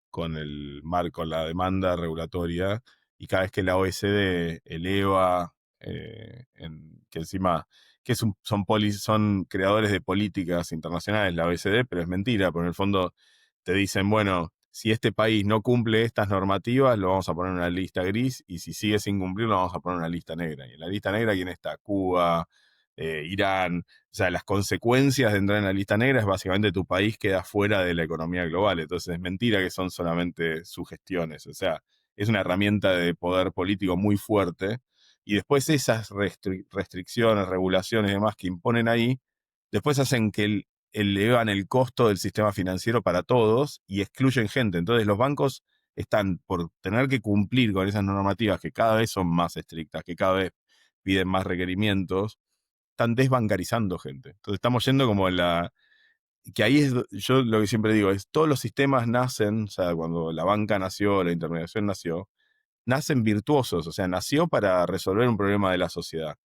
con el marco, la demanda regulatoria, y cada vez que la OECD eleva, que encima, son creadores de políticas internacionales, la OECD, pero es mentira, porque en el fondo te dicen, bueno, si este país no cumple estas normativas, lo vamos a poner en una lista gris, y si sigue sin cumplir, lo vamos a poner en una lista negra. Y en la lista negra, ¿quién está? Cuba, Irán. O sea, las consecuencias de entrar en la lista negra es básicamente tu país queda fuera de la economía global. Entonces es mentira que son solamente sugestiones. O sea, es una herramienta de poder político muy fuerte. Y después esas restricciones, regulaciones y demás que imponen ahí, después hacen que elevan el costo del sistema financiero para todos y excluyen gente. Entonces los bancos están por tener que cumplir con esas normativas que cada vez son más estrictas, que cada vez piden más requerimientos, están desbancarizando gente. Entonces estamos yendo como que ahí es, yo lo que siempre digo, es todos los sistemas nacen, o sea, cuando la banca nació, la intermediación nació, nacen virtuosos, o sea, nació para resolver un problema de la sociedad.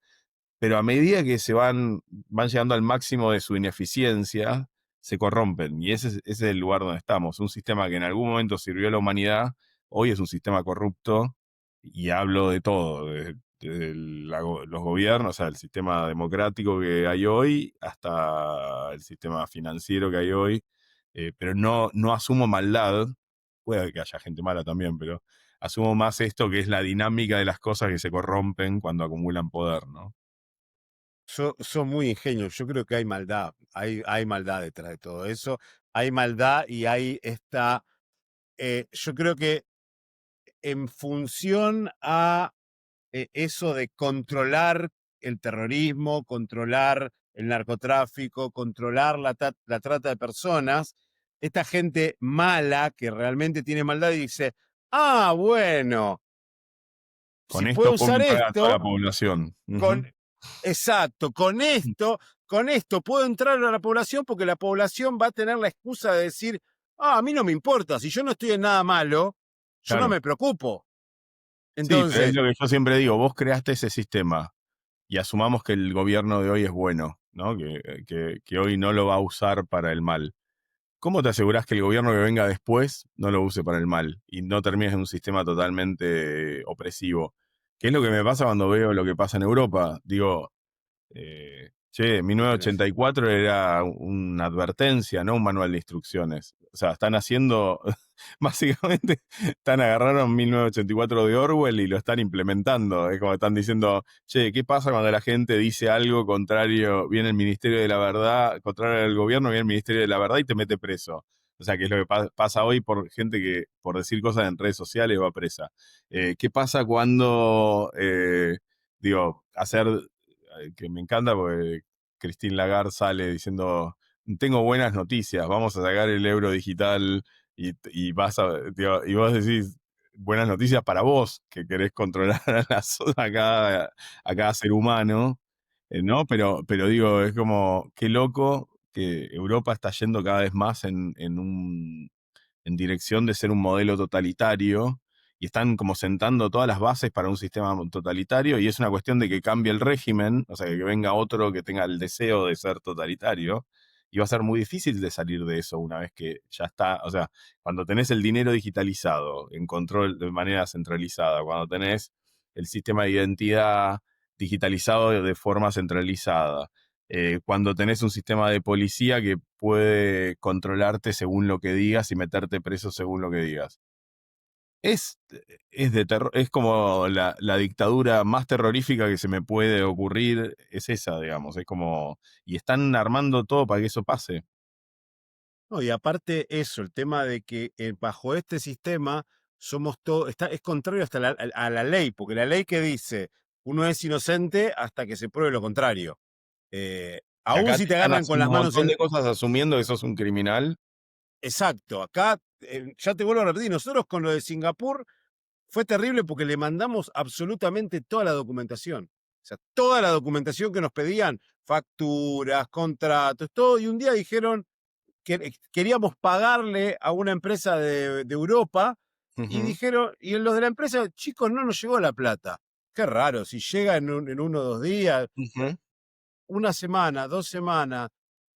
Pero a medida que van llegando al máximo de su ineficiencia, se corrompen. Y ese es el lugar donde estamos. Un sistema que en algún momento sirvió a la humanidad, hoy es un sistema corrupto, y hablo de todo, desde los gobiernos, o sea, el sistema democrático que hay hoy, hasta el sistema financiero que hay hoy. Pero no asumo maldad, puede que haya gente mala también, pero asumo más esto que es la dinámica de las cosas que se corrompen cuando acumulan poder, ¿no? Son muy ingenuos. Yo creo que hay maldad. Hay maldad detrás de todo eso. Hay maldad y hay esta. Yo creo que en función a eso de controlar el terrorismo, controlar el narcotráfico, controlar la trata de personas, esta gente mala que realmente tiene maldad y dice, ah, bueno, Con si esto puedo puedo usar entrar a toda la esto, población. con, Ujú. exacto, con esto puedo entrar a la población porque la población va a tener la excusa de decir, ah, a mí no me importa, si yo no estoy en nada malo, yo no Claro. me preocupo. Sí, pero es Entonces, lo que yo siempre digo, vos creaste ese sistema y asumamos que el gobierno de hoy es bueno, ¿no? Que hoy no lo va a usar para el mal. ¿Cómo te asegurás que el gobierno que venga después no lo use para el mal y no termines en un sistema totalmente opresivo? ¿Qué es lo que me pasa cuando veo lo que pasa en Europa? Digo, che, ¿qué tenés? 1984 era una advertencia, no un manual de instrucciones. O sea, están haciendo, básicamente, agarraron 1984 de Orwell y lo están implementando. Es como están diciendo, che, ¿qué pasa cuando la gente dice algo contrario? Viene el Ministerio de la Verdad, contrario al gobierno, viene el Ministerio de la Verdad y te mete preso. O sea, que es lo que pasa hoy por gente que por decir cosas en redes sociales va presa. ¿Qué pasa cuando, hacer que me encanta porque Christine Lagarde sale diciendo, tengo buenas noticias, vamos a sacar el euro digital y vos decís, buenas noticias para vos, que querés controlar a cada ser humano, ¿no? Pero digo, es como, qué loco que Europa está yendo cada vez más en dirección de ser un modelo totalitario y están como sentando todas las bases para un sistema totalitario y es una cuestión de que cambie el régimen, o sea, que venga otro que tenga el deseo de ser totalitario y va a ser muy difícil de salir de eso una vez que ya está, o sea, cuando tenés el dinero digitalizado, en control de manera centralizada, cuando tenés el sistema de identidad digitalizado de forma centralizada, cuando tenés un sistema de policía que puede controlarte según lo que digas y meterte preso según lo que digas. Es, es de terror, es como la dictadura más terrorífica que se me puede ocurrir, es esa, digamos, es como, y están armando todo para que eso pase. No, y aparte eso, el tema de que bajo este sistema somos todos, es contrario hasta a la ley, porque la ley que dice uno es inocente hasta que se pruebe lo contrario. Y Aún acá si te te están agarran con haciendo las un manos montón en... de cosas asumiendo que sos un criminal. Exacto, acá, ya te vuelvo a repetir, nosotros con lo de Singapur fue terrible porque le mandamos absolutamente toda la documentación. O sea, toda la documentación que nos pedían, facturas, contratos, todo, y un día dijeron que queríamos pagarle a una empresa de Europa y Ujú, dijeron, y los de la empresa, chicos, no nos llegó la plata. Qué raro, si llega en 1 o 2 días, ujú. una semana, 2 semanas,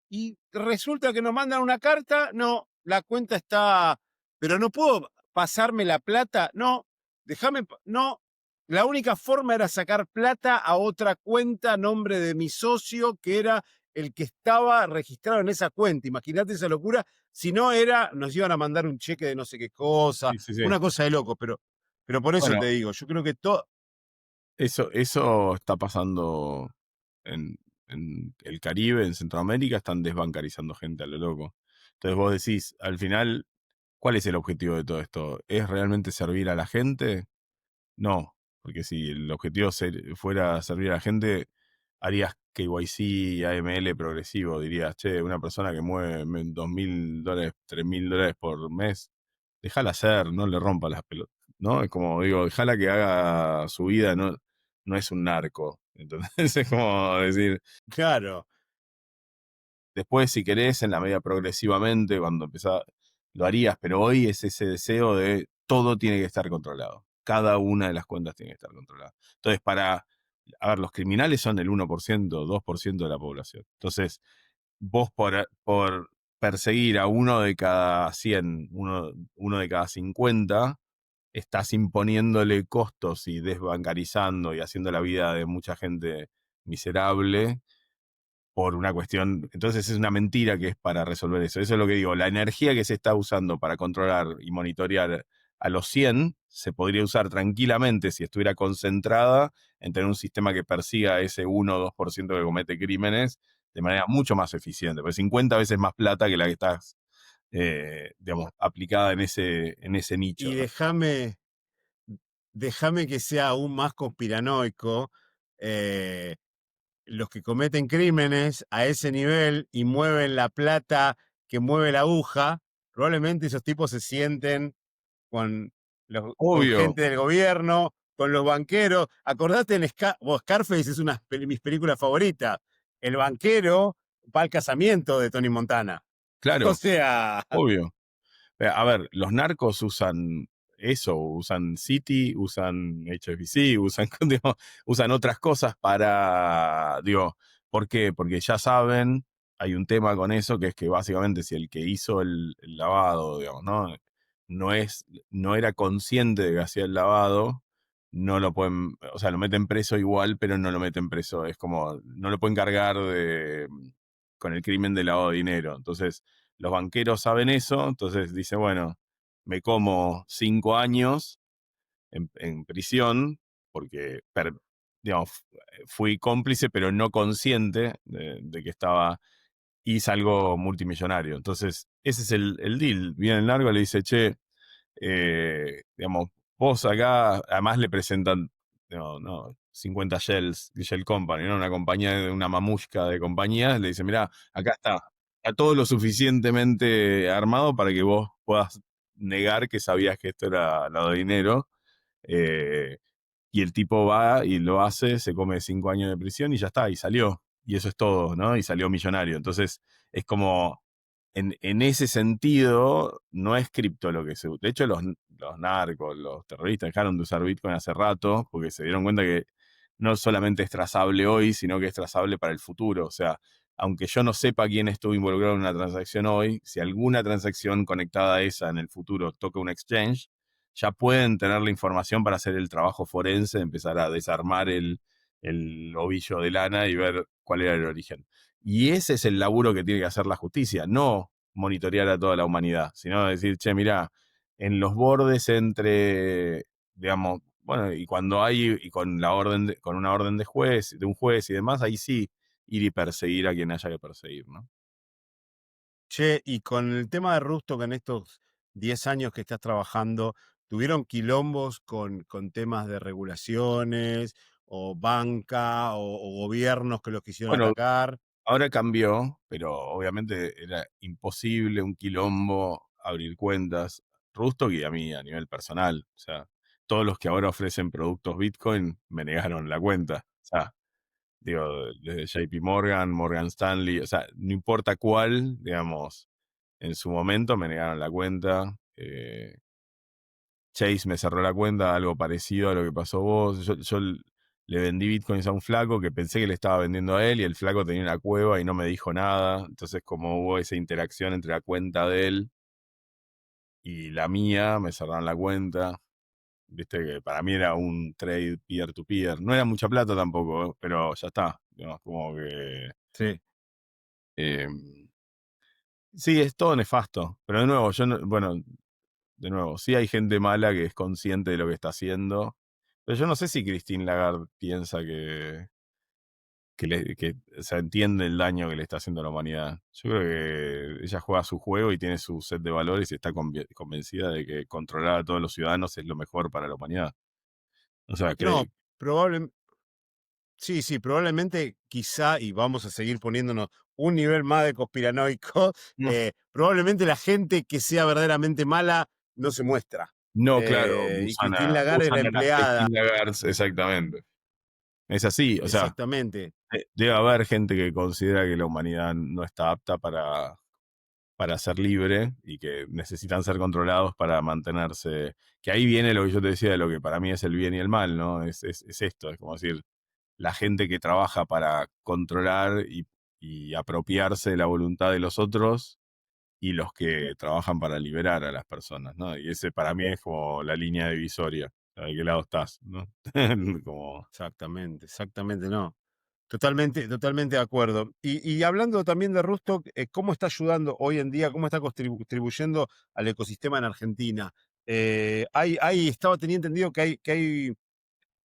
y resulta que nos mandan una carta, no, la cuenta está, pero no puedo pasarme la plata, no, déjame, no, la única forma era sacar plata a otra cuenta a nombre de mi socio, que era el que estaba registrado en esa cuenta. Imagínate esa locura, si no era, nos iban a mandar un cheque de no sé qué cosa, Sí, sí, sí. una cosa de loco, pero por eso Bueno, te digo, yo creo que todo, eso está pasando en el Caribe, en Centroamérica, están desbancarizando gente a lo loco. Entonces vos decís, al final, ¿cuál es el objetivo de todo esto? ¿Es realmente servir a la gente? No, porque si el objetivo fuera servir a la gente, harías KYC y AML progresivo. Dirías, che, una persona que mueve $2.000, $3.000 por mes, déjala hacer, no le rompa las pelotas, ¿no? Es como, digo, déjala que haga su vida, no, no es un narco. Entonces es como decir, claro, después, si querés, en la medida progresivamente, cuando empezás, lo harías, pero hoy es ese deseo de todo tiene que estar controlado. Cada una de las cuentas tiene que estar controlada. Entonces, a ver, los criminales son el 1%, 2% de la población. Entonces, vos por perseguir a uno de cada 100, uno de cada 50, estás imponiéndole costos y desbancarizando y haciendo la vida de mucha gente miserable por una cuestión, entonces es una mentira que es para resolver eso. Eso es lo que digo, la energía que se está usando para controlar y monitorear a los 100 se podría usar tranquilamente si estuviera concentrada en tener un sistema que persiga a ese 1 o 2% que comete crímenes de manera mucho más eficiente, porque 50 veces más plata que la que estás, digamos, aplicada en ese nicho, y ¿no? déjame que sea aún más conspiranoico. eh, los que cometen crímenes a ese nivel y mueven la plata que mueve la aguja, probablemente esos tipos se sienten con, con Obvio, gente del gobierno, con los banqueros. Acordate en Scarface es una de mis películas favoritas. El banquero va al casamiento de Tony Montana. O claro, sea, obvio. A ver, los narcos usan eso, usan City, usan HSBC, digo, usan otras cosas para, digo, ¿por qué? Porque ya saben, hay un tema con eso, que es que básicamente si el que hizo el lavado, digamos, no era consciente de que hacía el lavado, no lo pueden, o sea, lo meten preso igual, pero no lo meten preso, es como, no lo pueden cargar con el crimen de lavado de dinero. Entonces, los banqueros saben eso, entonces dice, bueno, me como 5 años en prisión porque, digamos, fui cómplice, pero no consciente de que estaba, y salgo multimillonario. Entonces, ese es el deal. Viene el largo, le dice, che, digamos, vos acá, además le presentan, no, 50 Shells, Shell Company, ¿no? Una compañía, de una mamushka de compañías, le dice, mirá, acá está todo lo suficientemente armado para que vos puedas negar que sabías que esto era lavado de dinero. eh, y el tipo va y lo hace, se come 5 años de prisión y ya está, y salió. y eso es todo, ¿no? Y salió millonario. Entonces, es como, en ese sentido, no es cripto lo que se usa. De hecho, los narcos, los terroristas dejaron de usar Bitcoin hace rato porque se dieron cuenta que no solamente es trazable hoy, sino que es trazable para el futuro. O sea, aunque yo no sepa quién estuvo involucrado en una transacción hoy, si alguna transacción conectada a esa en el futuro toca un exchange, ya pueden tener la información para hacer el trabajo forense, empezar a desarmar el ovillo de lana y ver cuál era el origen. Y ese es el laburo que tiene que hacer la justicia, no monitorear a toda la humanidad, sino decir, che, mirá, en los bordes entre, digamos, bueno, y cuando hay, y con la orden con una orden de un juez y demás, ahí sí ir y perseguir a quien haya que perseguir, ¿no? Che, y con el tema de Rusto, que en estos 10 años que estás trabajando, ¿tuvieron quilombos con temas de regulaciones o banca o gobiernos que los quisieron Bueno, atacar? ahora cambió, pero obviamente era imposible, un quilombo, abrir cuentas. Rusto y a mí a nivel personal. O sea, todos los que ahora ofrecen productos Bitcoin me negaron la cuenta. O sea, digo, desde JP Morgan, Morgan Stanley, o sea, no importa cuál, digamos, en su momento me negaron la cuenta. Chase me cerró la cuenta, algo parecido a lo que pasó vos. Yo le vendí bitcoins a un flaco que pensé que le estaba vendiendo a él y el flaco tenía una cueva y no me dijo nada. Entonces, como hubo esa interacción entre la cuenta de él y la mía, me cerraron la cuenta. Viste que para mí era un trade peer-to-peer. No era mucha plata tampoco, pero ya está. Digamos, como que... Sí. eh, sí, es todo nefasto. Pero de nuevo, bueno, de nuevo, sí hay gente mala que es consciente de lo que está haciendo, pero yo no sé si Christine Lagarde piensa que o sea, entiende el daño que le está haciendo a la humanidad. Yo creo que ella juega su juego y tiene su set de valores y está convencida de que controlar a todos los ciudadanos es lo mejor para la humanidad. O sea, No, probablemente, sí, sí, probablemente, quizá, y vamos a seguir poniéndonos un nivel más de conspiranoico, no, probablemente la gente que sea verdaderamente mala no se muestra. no, claro, Y Christine Lagarde es la usan a las empleada, Christine Lagarde, exactamente. Es así, o sea, exactamente, debe haber gente que considera que la humanidad no está apta para ser libre y que necesitan ser controlados para mantenerse. Que ahí viene lo que yo te decía de lo que para mí es el bien y el mal, ¿no? Es esto, es como decir, la gente que trabaja para controlar y apropiarse de la voluntad de los otros y los que trabajan para liberar a las personas, ¿no? Y ese para mí es como la línea divisoria. ¿De qué lado estás? ¿No? Como, exactamente, exactamente, no. Totalmente, totalmente de acuerdo. Y hablando también de Rustock, ¿cómo está ayudando hoy en día, cómo está contribuyendo al ecosistema en Argentina? Tenía entendido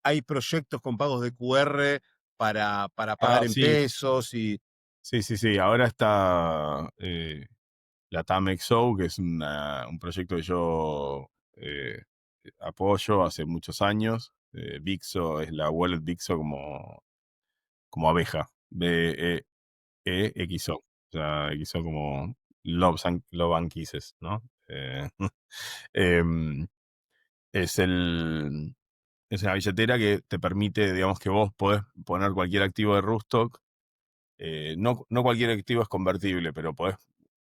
hay proyectos con pagos de QR para pagar en sí, pesos y sí, sí, sí. Ahora está la TAMXO, que es un proyecto que yo apoyo hace muchos años. Bixo es la wallet Bixo como abeja. BEEXO. O sea, XO como Love and Kisses, ¿no? Em, es el. Es una billetera que te permite, digamos, que vos podés poner cualquier activo de Rustock. No cualquier activo es convertible, pero podés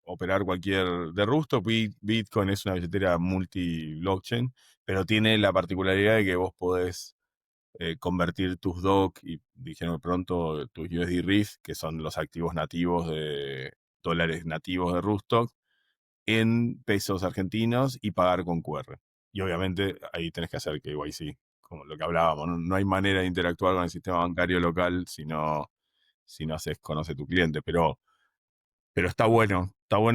operar cualquier de Rustock. Bitcoin es una billetera multi-blockchain, pero tiene la particularidad de que vos podés convertir tus DOC y, dijeron pronto, tus USD Riff, que son los activos nativos de dólares nativos de Rustock, en pesos argentinos y pagar con QR. Y obviamente ahí tenés que hacer KYC, como lo que hablábamos. No hay manera de interactuar con el sistema bancario local si no haces conoce tu cliente, pero está bueno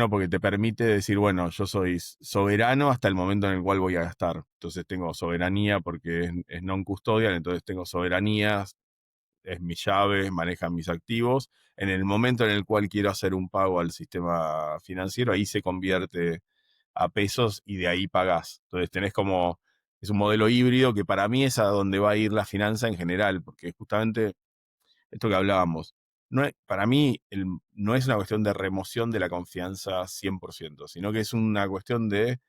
porque te permite decir, bueno, yo soy soberano hasta el momento en el cual voy a gastar. Entonces tengo soberanía porque es non-custodial, entonces tengo soberanía, es mi llave, manejan mis activos. En el momento en el cual quiero hacer un pago al sistema financiero, ahí se convierte a pesos y de ahí pagás. Entonces tenés como, es un modelo híbrido que para mí es a donde va a ir la finanza en general, porque justamente esto que hablábamos, para mí no es una cuestión de remoción de la confianza 100%, sino que es una cuestión de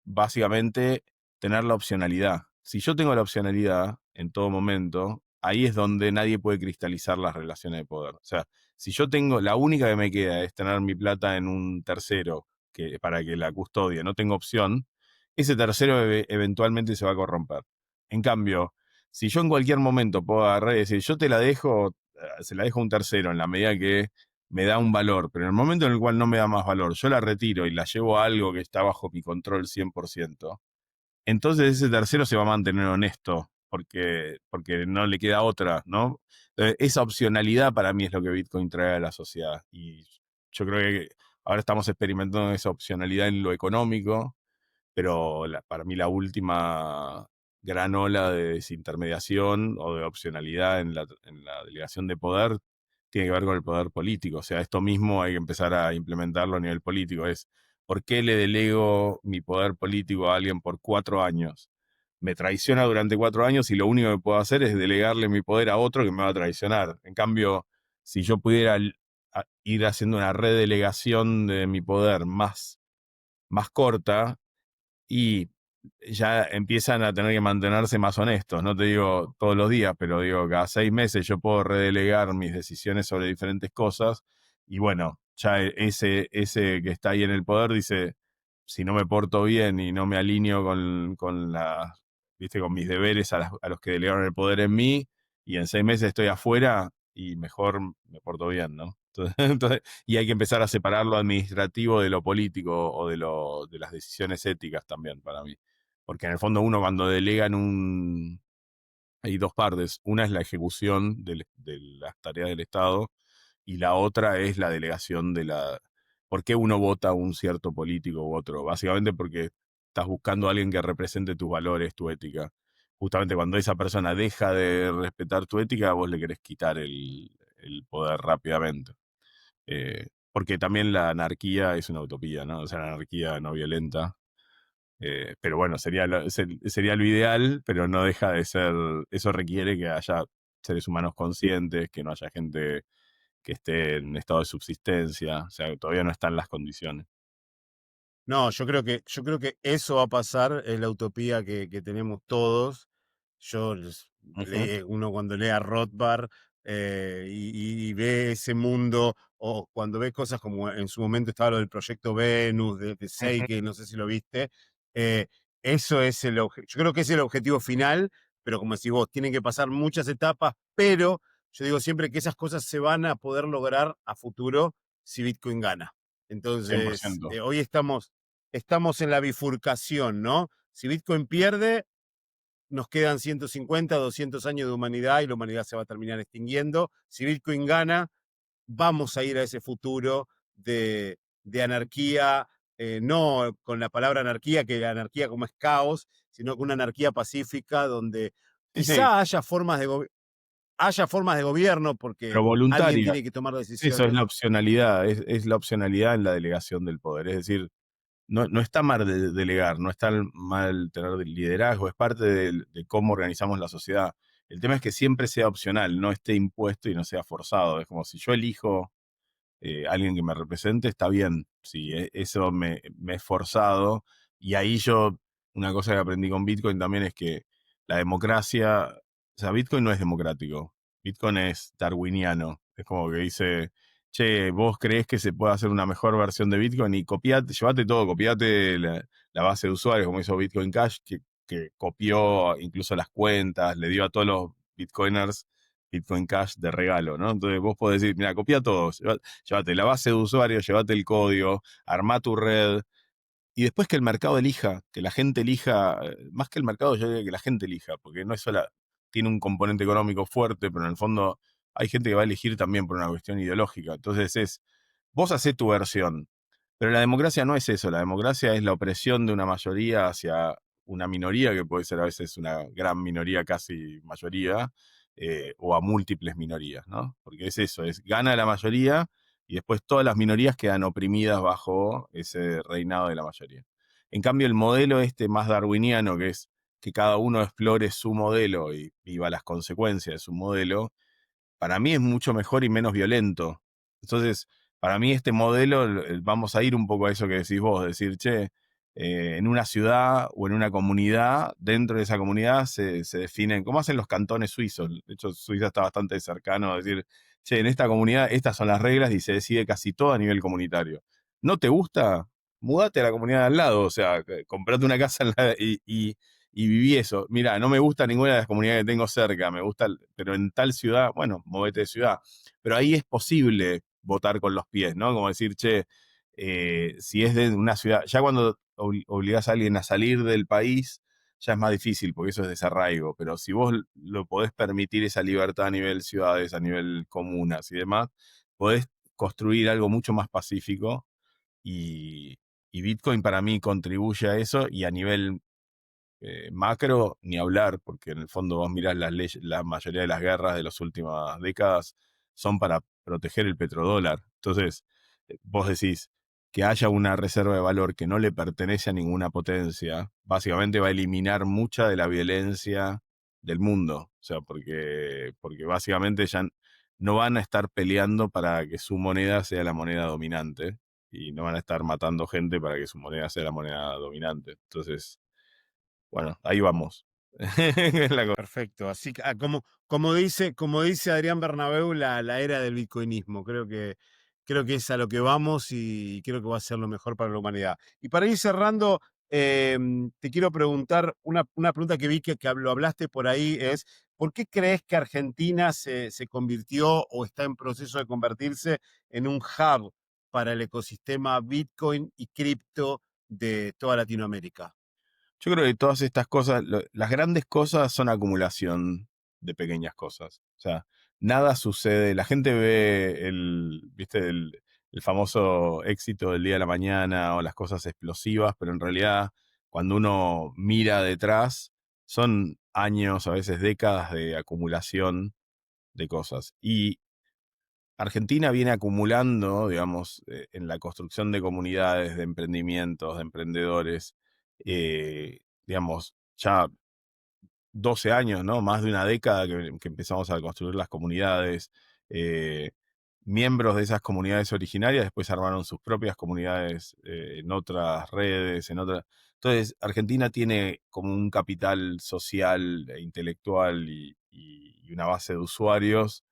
básicamente tener la opcionalidad. Si yo tengo la opcionalidad en todo momento, ahí es donde nadie puede cristalizar las relaciones de poder. O sea, si yo tengo, la única que me queda es tener mi plata en un tercero para que la custodie, no tengo opción, ese tercero eventualmente se va a corromper. En cambio, si yo en cualquier momento puedo agarrar y decir, yo te la dejo, se la dejo a un tercero en la medida que me da un valor, pero en el momento en el cual no me da más valor, yo la retiro y la llevo a algo que está bajo mi control 100%, entonces ese tercero se va a mantener honesto, porque no le queda otra, ¿no? Esa opcionalidad para mí es lo que Bitcoin trae a la sociedad. Y yo creo que ahora estamos experimentando esa opcionalidad en lo económico, pero para mí la última gran ola de desintermediación o de opcionalidad en la delegación de poder tiene que ver con el poder político. O sea, esto mismo hay que empezar a implementarlo a nivel político. Es, ¿por qué le delego mi poder político a alguien por 4 años? Me traiciona durante 4 años y lo único que puedo hacer es delegarle mi poder a otro que me va a traicionar. En cambio, si yo pudiera ir haciendo una redelegación de mi poder más corta, y ya empiezan a tener que mantenerse más honestos. No te digo todos los días, pero digo, cada 6 meses yo puedo redelegar mis decisiones sobre diferentes cosas. Y bueno, ya ese que está ahí en el poder dice, si no me porto bien y no me alineo ¿viste? Con mis deberes a los que delegaron el poder en mí, y en 6 meses estoy afuera, y mejor me porto bien, ¿no? Entonces, y hay que empezar a separar lo administrativo de lo político o de las decisiones éticas también para mí. Porque en el fondo uno cuando delega hay dos partes. Una es la ejecución de las tareas del Estado y la otra es la delegación de la... ¿Por qué uno vota a un cierto político u otro? Básicamente porque estás buscando a alguien que represente tus valores, tu ética. Justamente cuando esa persona deja de respetar tu ética, vos le querés quitar el poder rápidamente. Porque también la anarquía es una utopía, ¿no? O sea, la anarquía no violenta. Pero bueno, sería lo ideal, pero no deja de ser. Eso requiere que haya seres humanos conscientes, que no haya gente que esté en estado de subsistencia. O sea, todavía no están las condiciones. No, yo creo que eso va a pasar, es la utopía que tenemos todos. Ujú, Uno cuando lee a Rothbard y ve ese mundo, o cuando ve cosas como en su momento estaba lo del proyecto Venus, de ujú. Seike, no sé si lo viste, eh, eso es yo creo que es el objetivo final, pero como decís vos, tienen que pasar muchas etapas, pero yo digo siempre que esas cosas se van a poder lograr a futuro si Bitcoin gana. Entonces, 100%. hoy estamos en la bifurcación, ¿no? Si Bitcoin pierde, nos quedan 150, 200 años de humanidad y la humanidad se va a terminar extinguiendo. Si Bitcoin gana, vamos a ir a ese futuro de anarquía, no con la palabra anarquía, que la anarquía como es caos, sino con una anarquía pacífica donde Sí, sí, quizá haya formas de gobierno pero porque alguien voluntaria. tiene que tomar Eso es la decisiones. opcionalidad, es la opcionalidad en la delegación del poder. Es decir, no está mal delegar, no está mal tener liderazgo, es parte de cómo organizamos la sociedad. El tema es que siempre sea opcional, no esté impuesto y no sea forzado. Es como si yo elijo alguien que me represente, está bien. Si eso me es forzado. Y ahí una cosa que aprendí con Bitcoin también es que la democracia, o sea, Bitcoin no es democrático, Bitcoin es darwiniano. Es como que dice, che, vos creés que se puede hacer una mejor versión de Bitcoin y copiate, llévate todo, copiate la base de usuarios, como hizo Bitcoin Cash, que copió incluso las cuentas, le dio a todos los Bitcoiners Bitcoin Cash de regalo, ¿no? Entonces vos podés decir, mira, copia todo, llévate la base de usuarios, llévate el código, armá tu red, y después que el mercado elija, que la gente elija, más que el mercado, yo diría que la gente elija, porque no es sola, tiene un componente económico fuerte, pero en el fondo hay gente que va a elegir también por una cuestión ideológica. Entonces vos hacés tu versión, pero la democracia no es eso, la democracia es la opresión de una mayoría hacia una minoría, que puede ser a veces una gran minoría, casi mayoría, o a múltiples minorías, ¿no? Porque es eso, es gana la mayoría y después todas las minorías quedan oprimidas bajo ese reinado de la mayoría. En cambio, el modelo este más darwiniano, que es que cada uno explore su modelo y viva las consecuencias de su modelo, para mí es mucho mejor y menos violento. Entonces, para mí este modelo, vamos a ir un poco a eso que decís vos, decir, che, en una ciudad o en una comunidad, dentro de esa comunidad se definen, como hacen los cantones suizos. De hecho, Suiza está bastante cercano a decir, che, en esta comunidad estas son las reglas y se decide casi todo a nivel comunitario. ¿No te gusta? Mudate a la comunidad de al lado, o sea, comprate una casa y viví eso. Mira, no me gusta ninguna de las comunidades que tengo cerca, me gusta, pero en tal ciudad, bueno, movete de ciudad. Pero ahí es posible votar con los pies, ¿no? Como decir, che, si es de una ciudad, ya cuando obligás a alguien a salir del país, ya es más difícil, porque eso es desarraigo, pero si vos lo podés permitir esa libertad a nivel ciudades, a nivel comunas y demás, podés construir algo mucho más pacífico y, y Bitcoin para mí contribuye a eso y a nivel macro, ni hablar, porque en el fondo vos mirás las leyes, la mayoría de las guerras de las últimas décadas son para proteger el petrodólar. Entonces, vos decís que haya una reserva de valor que no le pertenece a ninguna potencia, básicamente va a eliminar mucha de la violencia del mundo. O sea, porque básicamente ya no van a estar peleando para que su moneda sea la moneda dominante y no van a estar matando gente para que su moneda sea la moneda dominante. Entonces, bueno, ahí vamos. Es la cosa. Perfecto. Así que, como dice Adrián Bernabeu, la era del bitcoinismo. Creo que es a lo que vamos y creo que va a ser lo mejor para la humanidad. Y para ir cerrando, te quiero preguntar una pregunta que vi que lo hablaste por ahí, es ¿por qué crees que Argentina se convirtió o está en proceso de convertirse en un hub para el ecosistema Bitcoin y cripto de toda Latinoamérica? Yo creo que todas estas cosas, las grandes cosas son acumulación de pequeñas cosas. O sea, nada sucede. La gente ve viste, el famoso éxito del día de la mañana o las cosas explosivas, pero en realidad, cuando uno mira detrás, son años, a veces décadas de acumulación de cosas. Y Argentina viene acumulando, digamos, en la construcción de comunidades, de emprendimientos, de emprendedores, digamos, ya 12 años, ¿no? Más de una década que empezamos a construir las comunidades. eh, Miembros de esas comunidades originarias después armaron sus propias comunidades en otras redes, en otras. Entonces, Argentina tiene como un capital social e intelectual y una base de usuarios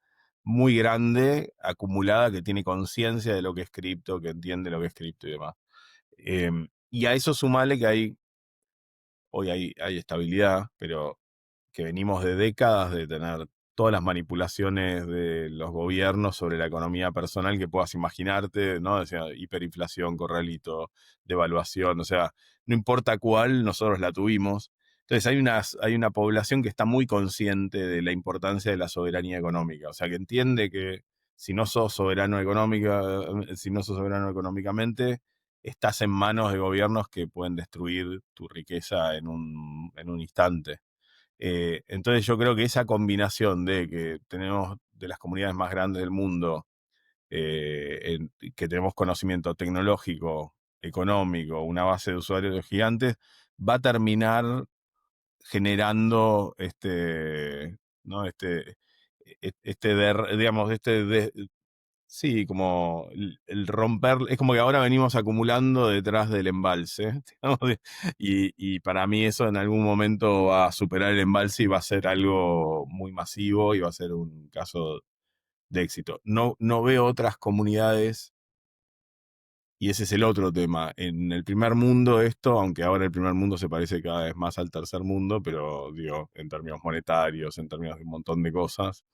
muy grande, acumulada, que tiene conciencia de lo que es cripto, que entiende lo que es cripto y demás. Y a eso sumale que hoy hay estabilidad, pero que venimos de décadas de tener todas las manipulaciones de los gobiernos sobre la economía personal que puedas imaginarte, ¿no? O sea, hiperinflación, corralito, devaluación, o sea, no importa cuál, nosotros la tuvimos. Entonces hay una población que está muy consciente de la importancia de la soberanía económica, o sea, que entiende que si no sos soberano económica, si no sos soberano económicamente, estás en manos de gobiernos que pueden destruir tu riqueza en un instante. Entonces yo creo que esa combinación de que tenemos de las comunidades más grandes del mundo, que tenemos conocimiento tecnológico, económico, una base de usuarios gigantes, va a terminar generando ¿no? Digamos, sí, como el romper, es como que ahora venimos acumulando detrás del embalse, digamos, y para mí eso en algún momento va a superar el embalse y va a ser algo muy masivo y va a ser un caso de éxito. No, no veo otras comunidades y ese es el otro tema. En el primer mundo esto, aunque ahora el primer mundo se parece cada vez más al tercer mundo, pero digo, en términos monetarios, en términos de un montón de cosas,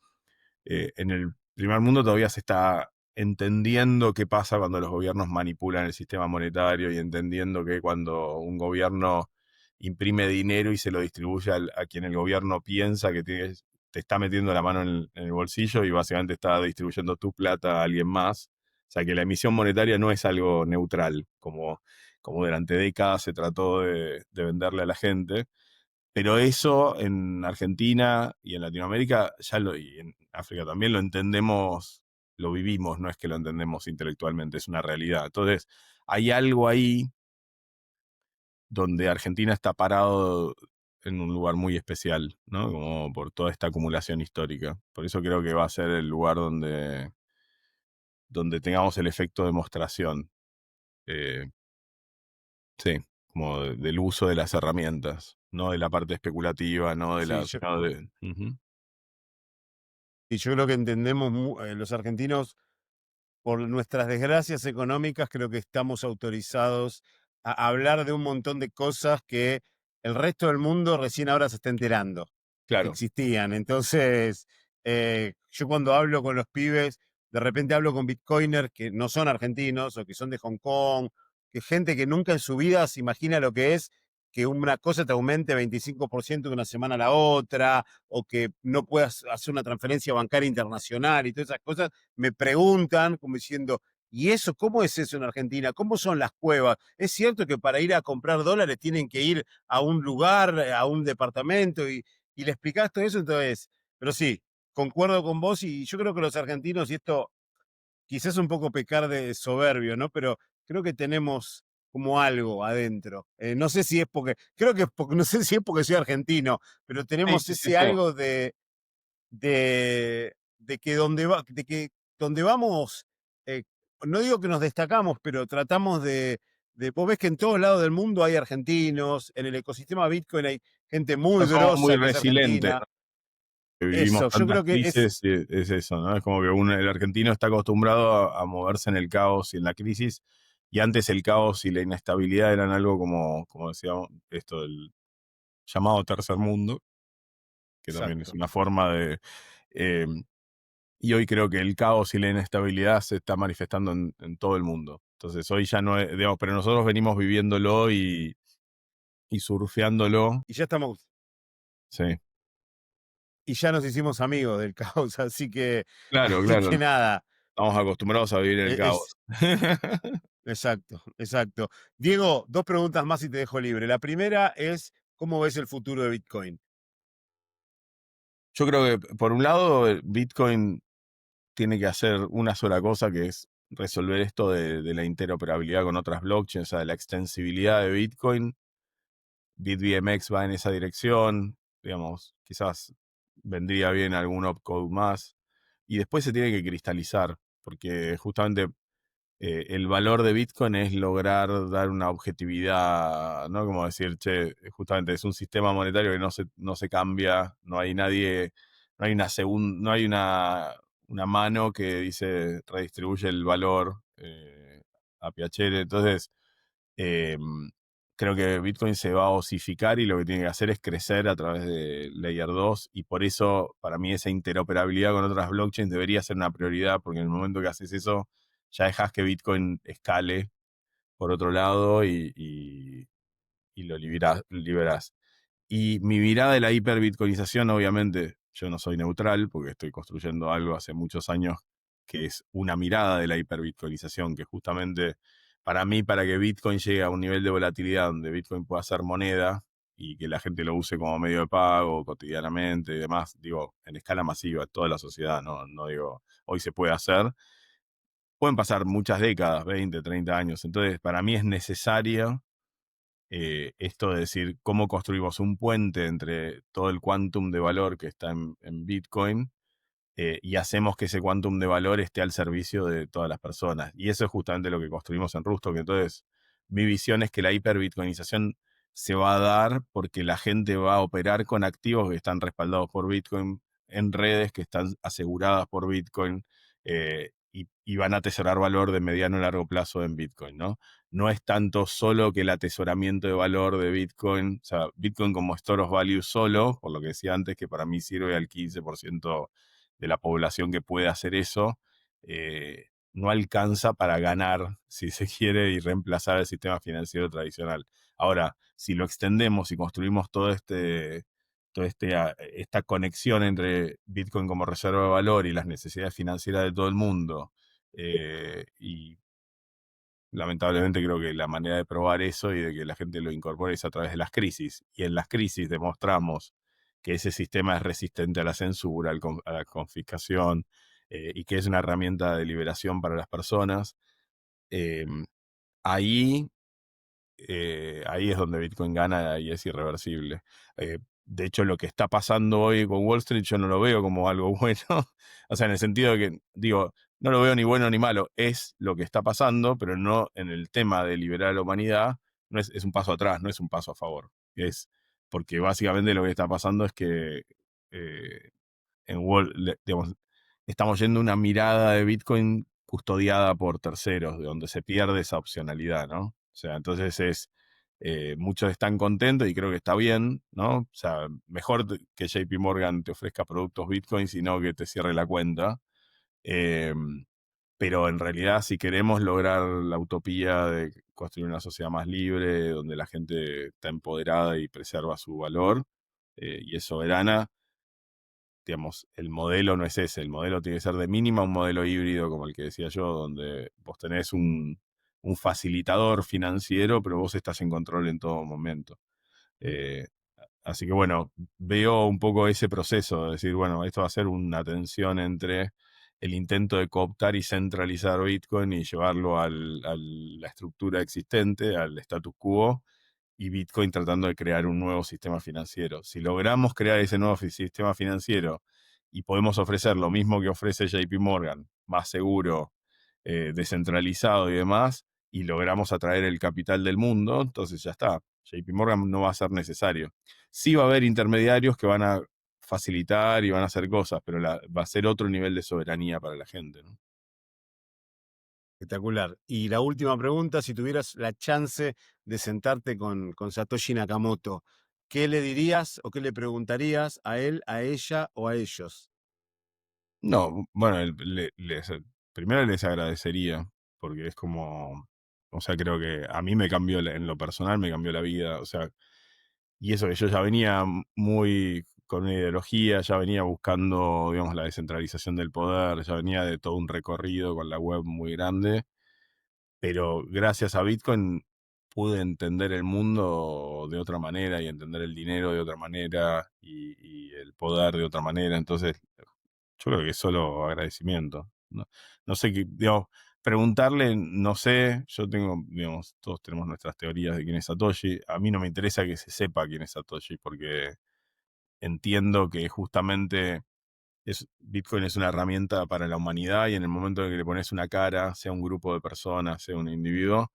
en el primer mundo todavía se está entendiendo qué pasa cuando los gobiernos manipulan el sistema monetario y entendiendo que cuando un gobierno imprime dinero y se lo distribuye a quien el gobierno piensa que te está metiendo la mano en el bolsillo y básicamente está distribuyendo tu plata a alguien más. O sea que la emisión monetaria no es algo neutral, como durante décadas se trató de venderle a la gente. Pero eso en Argentina y en Latinoamérica, y en África también lo entendemos, lo vivimos, no es que lo entendemos intelectualmente, es una realidad. Entonces, hay algo ahí donde Argentina está parado en un lugar muy especial, ¿no? Como por toda esta acumulación histórica. Por eso creo que va a ser el lugar donde tengamos el efecto demostración. Eh, sí. como del uso de las herramientas, no de la parte especulativa, no de Sí, la... sino de, ujú. y yo creo que entendemos los argentinos, por nuestras desgracias económicas, creo que estamos autorizados a hablar de un montón de cosas que el resto del mundo recién ahora se está enterando que Claro, existían. Entonces, yo cuando hablo con los pibes, de repente hablo con bitcoiners que no son argentinos o que son de Hong Kong, que gente que nunca en su vida se imagina lo que es que una cosa te aumente 25% de una semana a la otra, o que no puedas hacer una transferencia bancaria internacional y todas esas cosas, me preguntan como diciendo, ¿y eso cómo es eso en Argentina? ¿Cómo son las cuevas? ¿Es cierto que para ir a comprar dólares tienen que ir a un lugar, a un departamento y le explicás todo eso? Entonces, pero sí, concuerdo con vos y yo creo que los argentinos, y esto quizás un poco pecar de soberbio, ¿no? Pero creo que tenemos como algo adentro. No sé si es porque, creo que es porque, no sé si es porque soy argentino, pero sí, tenemos sí, sí, ese sí. algo de que de que donde vamos, eh, no digo que nos destacamos, pero tratamos vos ves que en todos lados del mundo hay argentinos, en el ecosistema Bitcoin hay gente muy Somos muy grosa que es resilientes, argentina. que vivimos Eso, yo tantas creo que crisis, y es eso, ¿no? Es como que el argentino está acostumbrado a moverse en el caos y en la crisis, y antes el caos y la inestabilidad eran algo como decíamos, esto del llamado tercer mundo, que también es exacto. una forma de... eh, y hoy creo que el caos y la inestabilidad se está manifestando en todo el mundo. Entonces hoy ya no es, digamos, pero nosotros venimos viviéndolo y surfeándolo. Y ya estamos, Sí, y ya nos hicimos amigos del caos, así que, claro, así claro. que nada, Estamos acostumbrados a vivir en el caos. es exacto, exacto. Diego, dos preguntas más y te dejo libre. La primera es, ¿cómo ves el futuro de Bitcoin? Yo creo que, por un lado, el Bitcoin tiene que hacer una sola cosa, que es resolver esto de la interoperabilidad con otras blockchains, o sea, de la extensibilidad de Bitcoin. BitBMX va en esa dirección, digamos, quizás vendría bien algún opcode más. Y después se tiene que cristalizar, porque justamente el valor de Bitcoin es lograr dar una objetividad, ¿no? Como decir, che, justamente es un sistema monetario que no se cambia, no hay nadie, no hay no hay una mano que dice redistribuye el valor a piacere. Entonces, eh, creo que Bitcoin se va a osificar y lo que tiene que hacer es crecer a través de Layer 2, y por eso para mí esa interoperabilidad con otras blockchains debería ser una prioridad, porque en el momento que haces eso ya dejas que Bitcoin escale por otro lado y lo liberás. Y mi mirada de la hiperbitcoinización, obviamente, yo no soy neutral porque estoy construyendo algo hace muchos años que es una mirada de la hiperbitcoinización, que justamente para mí, para que Bitcoin llegue a un nivel de volatilidad donde Bitcoin pueda ser moneda y que la gente lo use como medio de pago cotidianamente y demás, digo, en escala masiva, toda la sociedad, no digo, hoy se puede hacer, pueden pasar muchas décadas, 20, 30 años. Entonces, para mí es necesario esto de decir cómo construimos un puente entre todo el quantum de valor que está en Bitcoin, y hacemos que ese quantum de valor esté al servicio de todas las personas. Y eso es justamente lo que construimos en Rusto, que entonces mi visión es que la hiperbitcoinización se va a dar porque la gente va a operar con activos que están respaldados por Bitcoin, en redes que están aseguradas por Bitcoin, y van a atesorar valor de mediano a largo plazo en Bitcoin, ¿no? No es tanto solo que el atesoramiento de valor de Bitcoin, o sea, Bitcoin como store of value solo, por lo que decía antes, que para mí sirve al 15% de la población que puede hacer eso, no alcanza para ganar, si se quiere, y reemplazar el sistema financiero tradicional. Ahora, si lo extendemos y construimos esta conexión entre Bitcoin como reserva de valor y las necesidades financieras de todo el mundo, y lamentablemente creo que la manera de probar eso y de que la gente lo incorpore es a través de las crisis. Y en las crisis demostramos que ese sistema es resistente a la censura, a la confiscación, y que es una herramienta de liberación para las personas. Eh, ahí ahí es donde Bitcoin gana y es irreversible. De hecho, lo que está pasando hoy con Wall Street yo no lo veo como algo bueno. O sea, en el sentido de que, digo, no lo veo ni bueno ni malo. Es lo que está pasando, pero no en el tema de liberar a la humanidad, es un paso atrás, no es un paso a favor. Es porque básicamente lo que está pasando es que eh, digamos, estamos yendo a una mirada de Bitcoin custodiada por terceros, de donde se pierde esa opcionalidad, ¿no? O sea, entonces muchos están contentos y creo que está bien, ¿no? O sea, mejor que JP Morgan te ofrezca productos Bitcoin, sino que te cierre la cuenta. Eh, pero en realidad, si queremos lograr la utopía de construir una sociedad más libre, donde la gente está empoderada y preserva su valor y es soberana, digamos, el modelo no es ese. El modelo tiene que ser de mínima un modelo híbrido, como el que decía yo, donde vos tenés un facilitador financiero, pero vos estás en control en todo momento. Eh, Así que bueno, veo un poco ese proceso, de decir, bueno, esto va a ser una tensión entre el intento de cooptar y centralizar Bitcoin y llevarlo a la estructura existente, al status quo, y Bitcoin tratando de crear un nuevo sistema financiero. Si logramos crear ese nuevo sistema financiero y podemos ofrecer lo mismo que ofrece JP Morgan, más seguro, descentralizado y demás, y logramos atraer el capital del mundo, entonces ya está. JP Morgan no va a ser necesario. Sí va a haber intermediarios que van a facilitar y van a hacer cosas, pero va a ser otro nivel de soberanía para la gente, ¿no? Espectacular. Y la última pregunta, si tuvieras la chance de sentarte con Satoshi Nakamoto, ¿qué le dirías o qué le preguntarías a él, a ella o a ellos? No, bueno, primero les agradecería, porque es como, o sea, creo que a mí me cambió, en lo personal me cambió la vida, o sea, y eso que yo ya venía muy con una ideología, ya venía buscando, digamos, la descentralización del poder, ya venía de todo un recorrido con la web muy grande, pero gracias a Bitcoin pude entender el mundo de otra manera y entender el dinero de otra manera y el poder de otra manera, entonces yo creo que es solo agradecimiento. No, no sé qué, digamos, preguntarle, no sé, yo tengo, digamos, todos tenemos nuestras teorías de quién es Satoshi. A mí no me interesa que se sepa quién es Satoshi, porque entiendo que justamente Bitcoin es una herramienta para la humanidad y en el momento en que le pones una cara, sea un grupo de personas, sea un individuo,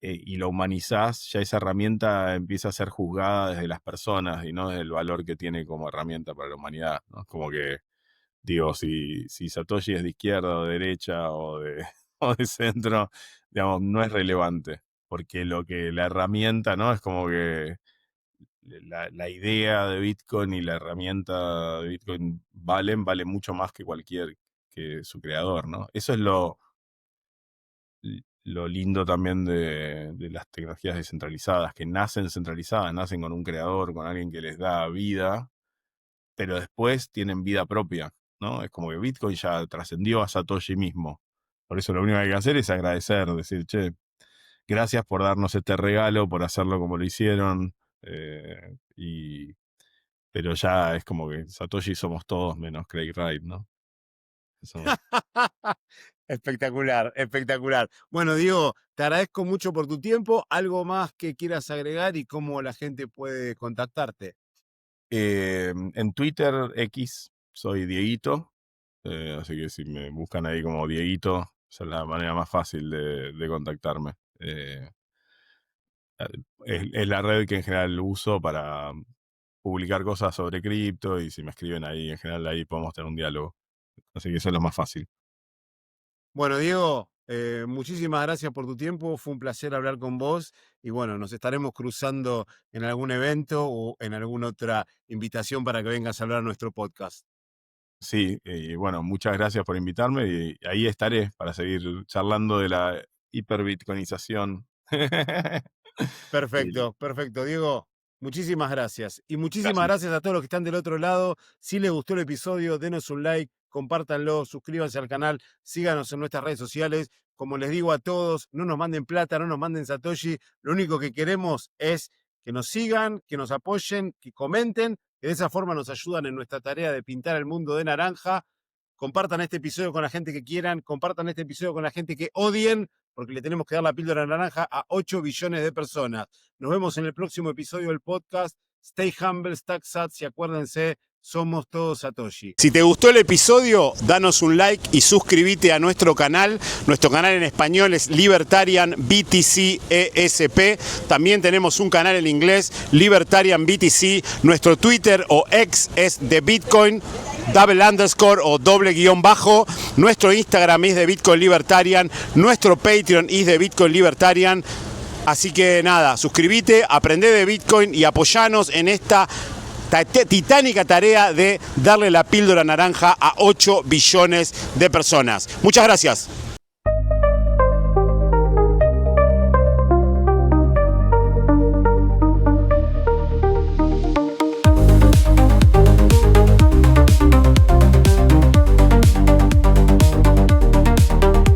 y lo humanizás, ya esa herramienta empieza a ser juzgada desde las personas y no desde el valor que tiene como herramienta para la humanidad, ¿no? Como que digo, si Satoshi es de izquierda o de derecha o de, o de centro, digamos, no es relevante, porque lo que la herramienta, ¿no? Es como que la idea de Bitcoin y la herramienta de Bitcoin vale mucho más que cualquier, que su creador, ¿no? Eso es lo lindo también de las tecnologías descentralizadas, que nacen centralizadas, nacen con un creador, con alguien que les da vida, pero después tienen vida propia, ¿no? Es como que Bitcoin ya trascendió a Satoshi mismo. Por eso lo único que hay que hacer es agradecer, decir, che, gracias por darnos este regalo, por hacerlo como lo hicieron. Pero ya es como que Satoshi somos todos menos Craig Wright, ¿no? Eso. Espectacular, espectacular. Bueno, Diego, te agradezco mucho por tu tiempo. ¿Algo más que quieras agregar y cómo la gente puede contactarte? En Twitter X soy Dieguito, así que si me buscan ahí como Dieguito, esa es la manera más fácil de contactarme. Es la red que en general uso para publicar cosas sobre cripto y si me escriben ahí, en general ahí podemos tener un diálogo. Así que eso es lo más fácil. Bueno, Diego, muchísimas gracias por tu tiempo. Fue un placer hablar con vos. Y bueno, nos estaremos cruzando en algún evento o en alguna otra invitación para que vengas a hablar a nuestro podcast. Sí, y bueno, muchas gracias por invitarme y ahí estaré para seguir charlando de la hiperbitcoinización. Y Perfecto, perfecto. Diego, muchísimas gracias. Y muchísimas gracias. gracias a todos los que están del otro lado. Si les gustó el episodio, denos un like, compártanlo, suscríbanse al canal, síganos en nuestras redes sociales. Como les digo a todos, no nos manden plata, no nos manden Satoshi. Lo único que queremos es que nos sigan, que nos apoyen, que comenten, que de esa forma nos ayudan en nuestra tarea de pintar el mundo de naranja. Compartan este episodio con la gente que quieran, compartan este episodio con la gente que odien, porque le tenemos que dar la píldora naranja a 8 billones de personas. Nos vemos en el próximo episodio del podcast. Stay humble, stack sats y acuérdense, somos todos Satoshi. Si te gustó el episodio, danos un like y suscríbete a nuestro canal. Nuestro canal en español es Libertarian BTC ESP. También tenemos un canal en inglés, Libertarian BTC. Nuestro Twitter o X es de Bitcoin, _ o _. Nuestro Instagram es de Bitcoin Libertarian. Nuestro Patreon es de Bitcoin Libertarian. Así que nada, suscríbete, aprende de Bitcoin y apoyanos en esta titánica tarea de darle la píldora naranja a 8 billones de personas. Muchas gracias.